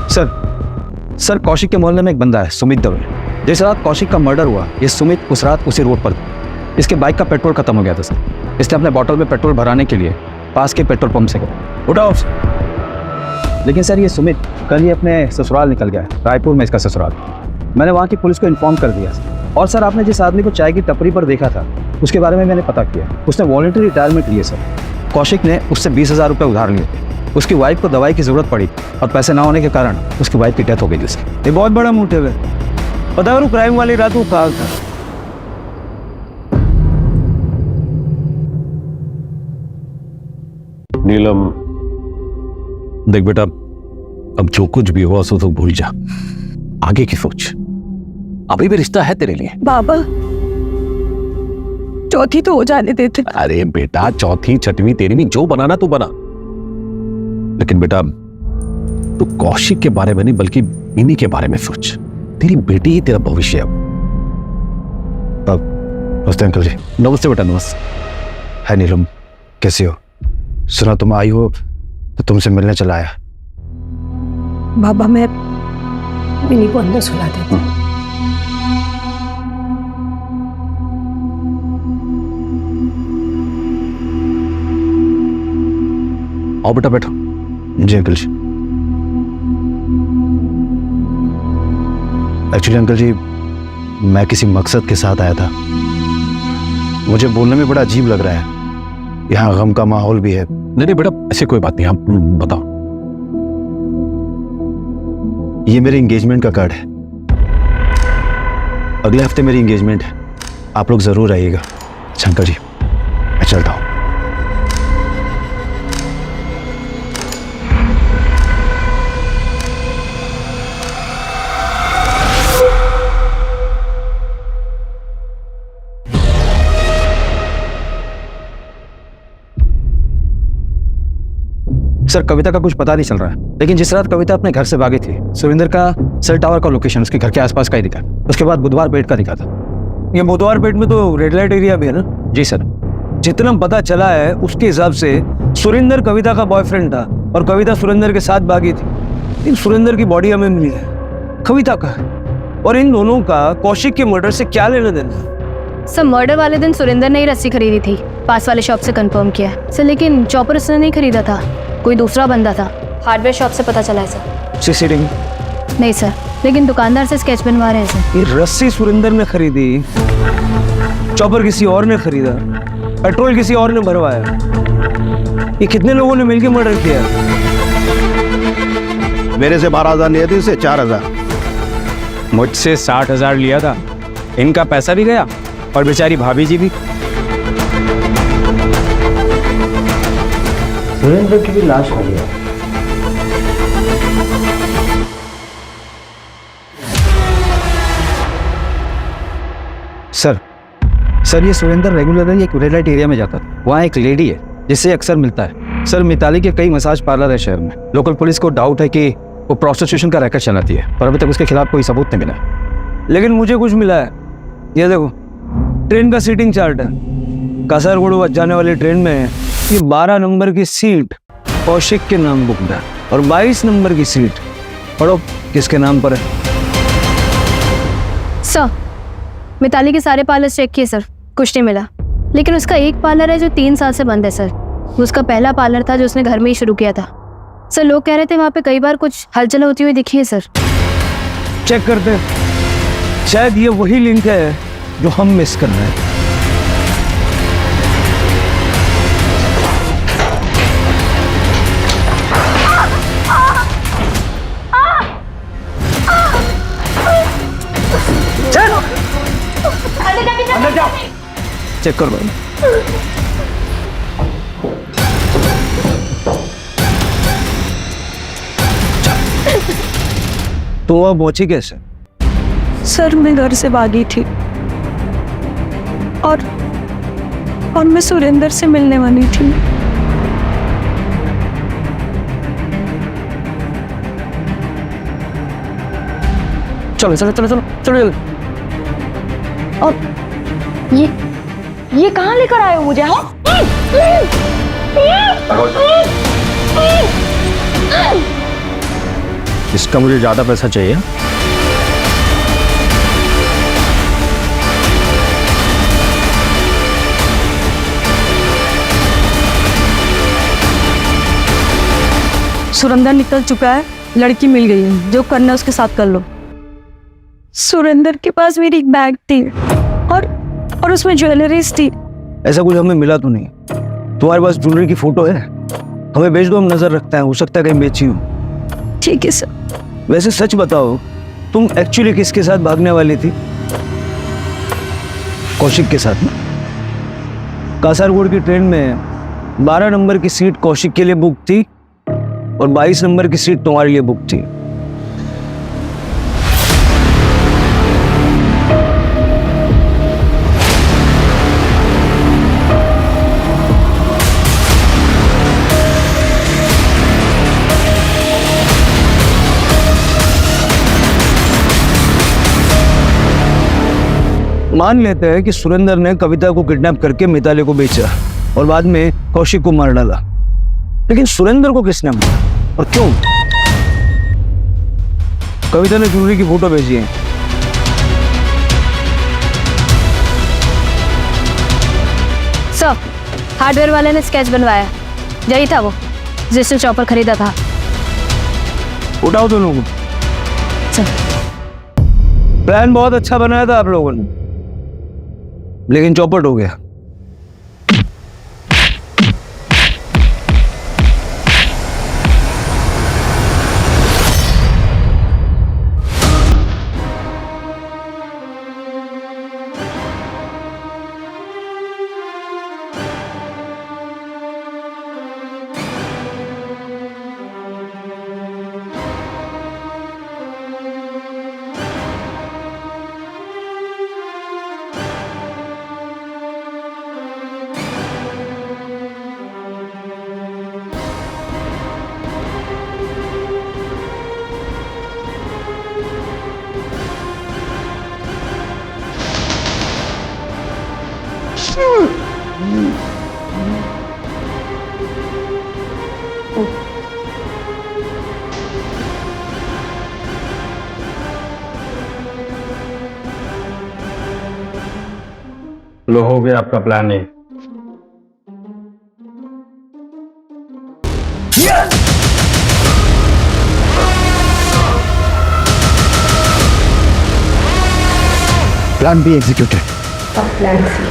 Speaker 6: सर कौशिक के मोहल्ले में एक बंदा है सुमित दवे। जिस रात कौशिक का मर्डर हुआ, ये सुमित उस रात उसी रोड पर था। इसके बाइक का पेट्रोल खत्म हो गया था सर। इसने अपने बॉटल में पेट्रोल भराने के लिए पास के पेट्रोल पंप से गया। उठाओ। लेकिन सर ये सुमित कल ही अपने ससुराल निकल गया है, रायपुर में इसका ससुराल। मैंने वहाँ की पुलिस को इन्फॉर्म कर दिया सर। और सर आपने जिस आदमी को चाय की टपरी पर देखा था, उसके बारे में मैंने पता किया। उसने वॉलंटरी रिटायरमेंट लिए सर। कौशिक ने उससे 20,000 रुपये उधार लिए थे। उसकी वाइफ को दवाई की जरूरत पड़ी और पैसे ना होने के कारण उसकी वाइफ की डेथ हो गई थी उसकी।
Speaker 8: ये बहुत बड़ा मोटिव है। पता करो क्राइम वाली रात वो कहाँ था?
Speaker 12: नीलम देख बेटा, अब जो कुछ भी हुआ सो तो भूल जा, आगे की सोच। अभी भी रिश्ता है तेरे लिए।
Speaker 2: बाबा चौथी तो हो जाने देते।
Speaker 12: अरे बेटा, चौथी छठवीं तेरहवीं जो बनाना तू बना, लेकिन बेटा तू कौशिक के बारे में नहीं बल्कि मिनी के बारे में सोच। तेरी बेटी ही तेरा भविष्य है।
Speaker 6: नमस्ते अंकल जी।
Speaker 12: नमस्ते बेटा, नमस्ते।
Speaker 6: है नीलम, कैसे हो? सुना तुम आई हो तो तुमसे मिलने चला आया।
Speaker 2: बाबा मैं मिनी को अंदर सुला देती हूँ।
Speaker 12: आओ बेटा बैठो।
Speaker 6: जी अंकल जी। एक्चुअली अंकल जी, मैं किसी मकसद के साथ आया था। मुझे बोलने में बड़ा अजीब लग रहा है, यहाँ गम का माहौल भी है।
Speaker 12: नहीं बेटा, ऐसी कोई बात नहीं, आप बताओ।
Speaker 6: ये मेरे एंगेजमेंट का कार्ड है। अगले हफ्ते मेरी एंगेजमेंट है, आप लोग जरूर आइएगा। अच्छा अंकल जी, मैं चलता हूँ। सर कविता का कुछ पता नहीं चल रहा है, लेकिन जिस रात कविता अपने घर से भागी थी, सुरेंद्र का सेल टावर का लोकेशन उसके घर के आसपास का ही दिखा। उसके बाद बुधवार पेट का दिखा था।
Speaker 8: ये बुधवार पेट में तो रेड लाइट एरिया भी है ना?
Speaker 6: जी सर।
Speaker 8: जितना पता चला है उसके हिसाब से सुरेंद्र कविता का बॉयफ्रेंड था और कविता सुरेंद्र के साथ भागी थी। लेकिन सुरेंद्र की बॉडी हमें मिली है, कविता का है। और इन दोनों का कौशिक के मर्डर से क्या लेना देना?
Speaker 4: सर मर्डर वाले दिन सुरेंद्र ने ही रस्सी खरीदी थी, पास वाले शॉप से कंफर्म किया सर। लेकिन चॉपर उसने नहीं खरीदा था, कोई दूसरा बंदा था। हार्डवेयर शॉप से पता चला है सर।
Speaker 8: सीसीटीवी
Speaker 4: नहीं सर, लेकिन दुकानदार से स्केच बनवा रहे हैं सर।
Speaker 8: ये रस्सी सुरेंद्र ने खरीदी, चॉपर किसी और ने खरीदा, पेट्रोल किसी और ने भरवाया। ये कितने लोगों ने मिलकर मर्डर किया?
Speaker 15: मेरे से 12,000 लिए थे, इसे 4,000।
Speaker 5: मुझसे 60,000 लिया था। इनका पैसा भी गया और बेचारी भाभी जी भी।
Speaker 6: सुरेंद्र की भी लाश मिली है। सर ये सुरेंद्र रेगुलरली एक रेड लाइट एरिया में जाता था। वहाँ एक लेडी है जिससे अक्सर मिलता है। सर मिताली के कई मसाज पार्लर है शहर में। लोकल पुलिस को डाउट है कि वो प्रोस्टिट्यूशन का रैकेट चलाती है, पर अभी तक उसके खिलाफ कोई सबूत नहीं मिला।
Speaker 8: लेकिन मुझे कुछ मिला है। ये देखो, ट्रेन का सीटिंग चार्ट है। कासरगोड जाने वाली ट्रेन में ये 12 नंबर की सीट कौशिक के नाम बुक है और 22 नंबर की सीट पढ़ो किसके नाम पर है।
Speaker 4: सर, मिताली के सारे पार्लर चेक किए सर, कुछ नहीं मिला। लेकिन उसका एक पार्लर है जो 3 साल से बंद है सर। वो उसका पहला पार्लर था जो उसने घर में ही शुरू किया था। सर, लोग कह रहे थे वहाँ पे कई बार कुछ हलचल होती हुई दिखी है सर।
Speaker 8: चेक करते हैं, शायद ये वही लिंक है जो हम मिस कर रहे हैं।
Speaker 21: अंदर जाओ।
Speaker 8: चेक करो। तो वह पहुंची कैसे?
Speaker 2: सर, मैं घर से भागी थी और मैं सुरेंद्र से मिलने वाली थी।
Speaker 8: चलो चलो चलो चलो चलो।
Speaker 21: और ये कहाँ लेकर आए हो मुझे? हाँ?
Speaker 15: इसका मुझे ज्यादा पैसा चाहिए।
Speaker 2: सुरेंद्र निकल चुका है, लड़की मिल गई है, जो करना है उसके साथ कर लो। सुरेंद्र के पास मेरी एक बैग थी और उसमें ज्वेलरीज थी।
Speaker 8: ऐसा कुछ हमें मिला तो नहीं। तुम्हारे पास ज्वेलरी की फोटो है? हमें भेज दो, हम नजर रखते हैं, हो सकता है कहीं बेची हो।
Speaker 2: ठीक है सर।
Speaker 8: वैसे सच बताओ, तुम एक्चुअली किसके साथ भागने वाली थी? कौशिक के साथ ना? कासारगोड की ट्रेन में 12 नंबर की सीट कौशिक के लिए बुक थी और 22 नंबर की सीट तुम्हारे लिए बुक थी। मान लेते हैं कि सुरेंद्र ने कविता को किडनैप करके मिताली को बेचा और बाद में कौशिक को मार डाला, लेकिन सुरेंद्र को किसने मारा और क्यों? कविता ने ज्वेलरी की फोटो भेजी है।
Speaker 4: सर, हार्डवेयर वाले ने स्केच बनवाया, यही था वो जिसने चॉपर खरीदा था।
Speaker 8: उठाओ दोनों को। प्लान बहुत अच्छा बनाया था आप लोगों ने, लेकिन चौपट हो गया।
Speaker 15: लो, हो गया आपका plan A.
Speaker 6: Plan B executed.
Speaker 7: Plan C.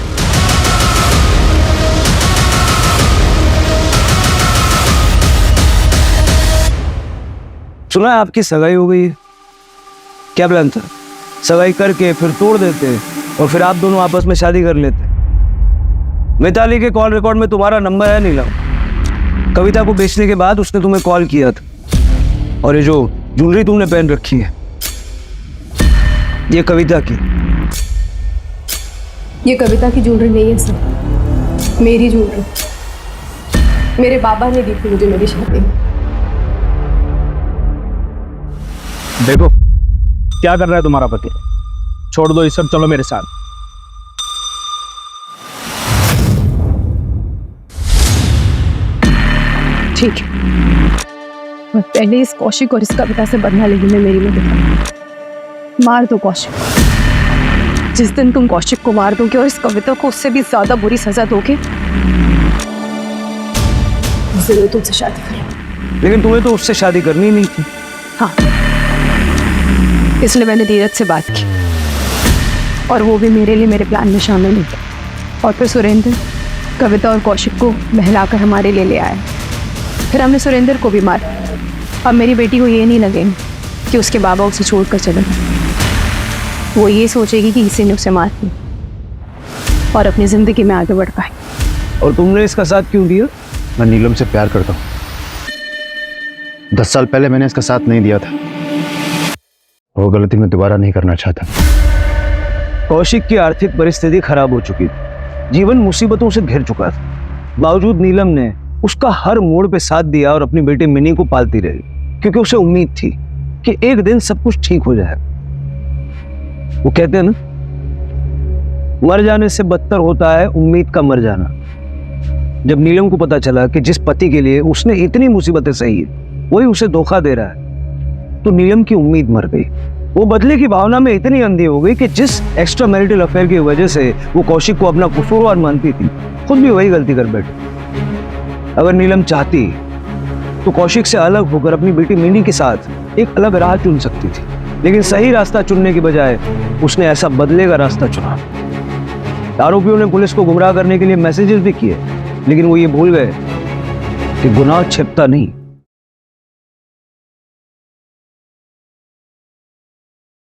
Speaker 8: सुना है आपकी सगाई हो गई है? क्या प्लान था? सगाई करके फिर तोड़ देते और फिर आप दोनों आपस में शादी कर लेते। मिताली के कॉल रिकॉर्ड में तुम्हारा नंबर है नीलम। कविता को बेचने के बाद उसने तुम्हें कॉल किया था। और ये जो ज्वेलरी तुमने पहन रखी है, ये कविता की।
Speaker 7: ये कविता की ज्वेलरी नहीं है सर, मेरी ज्वेलरी। मेरे बाबा ने दी थी मुझे मेरी शादी में।
Speaker 15: देखो क्या कर रहा है तुम्हारा पति। छोड़ दो ये सब, चलो मेरे साथ।
Speaker 11: ठीक है, मैं पहले इस कौशिक और इस कविता से बदला लेने में मेरी मदद। मार दो कौशिक। जिस दिन तुम कौशिक को मार दोगे और इस कविता को उससे भी ज्यादा बुरी सजा दोगे, जरूर तुमसे शादी करूंगी।
Speaker 8: लेकिन तुम्हें तो उससे शादी करनी नहीं थी।
Speaker 11: हाँ, इसलिए मैंने धीरज से बात की और वो भी मेरे लिए मेरे प्लान में शामिल नहीं था। और फिर सुरेंद्र कविता और कौशिक को बहलाकर हमारे लिए ले आया। फिर हमने सुरेंद्र को भी मारा। अब मेरी बेटी को ये नहीं लगे कि उसके बाबा उसे छोड़कर चले गए। वो ये सोचेगी कि इसी ने उसे मार दिया और अपनी जिंदगी में आगे बढ़ पाए।
Speaker 8: और तुमने इसका साथ क्यों दिया?
Speaker 18: मैं नीलम से प्यार करता हूँ। 10 साल पहले मैंने इसका साथ नहीं दिया था। वो गलती मैं दोबारा नहीं करना चाहता।
Speaker 8: कौशिक की आर्थिक परिस्थिति खराब हो चुकी थी, जीवन मुसीबतों से घिर चुका था। बावजूद नीलम ने उसका हर मोड़ पे साथ दिया और अपनी बेटी मिनी को पालती रही, क्योंकि उसे उम्मीद थी कि एक दिन सब कुछ ठीक हो जाएगा। वो कहते हैं ना, मर जाने से बदतर होता है उम्मीद का मर जाना। जब नीलम को पता चला कि जिस पति के लिए उसने इतनी मुसीबतें सही है वही उसे धोखा दे रहा है, तो नीलम की उम्मीद मर गई। वो बदले की भावना में इतनी अंधी हो गई कि जिस एक्स्ट्रा मैरिटल अफेयर की वजह से वो कौशिक को अपना कसूरवार मानती थी, खुद भी वही गलती कर बैठी। अगर नीलम चाहती तो कौशिक से अलग होकर अपनी बेटी मिनी के साथ एक अलग राह चुन सकती थी, लेकिन सही रास्ता चुनने की बजाय उसने ऐसा बदले का रास्ता चुना। आरोपियों ने पुलिस को गुमराह करने के लिए मैसेजेस भी किए, लेकिन वो ये भूल गए कि गुनाह छिपता नहीं,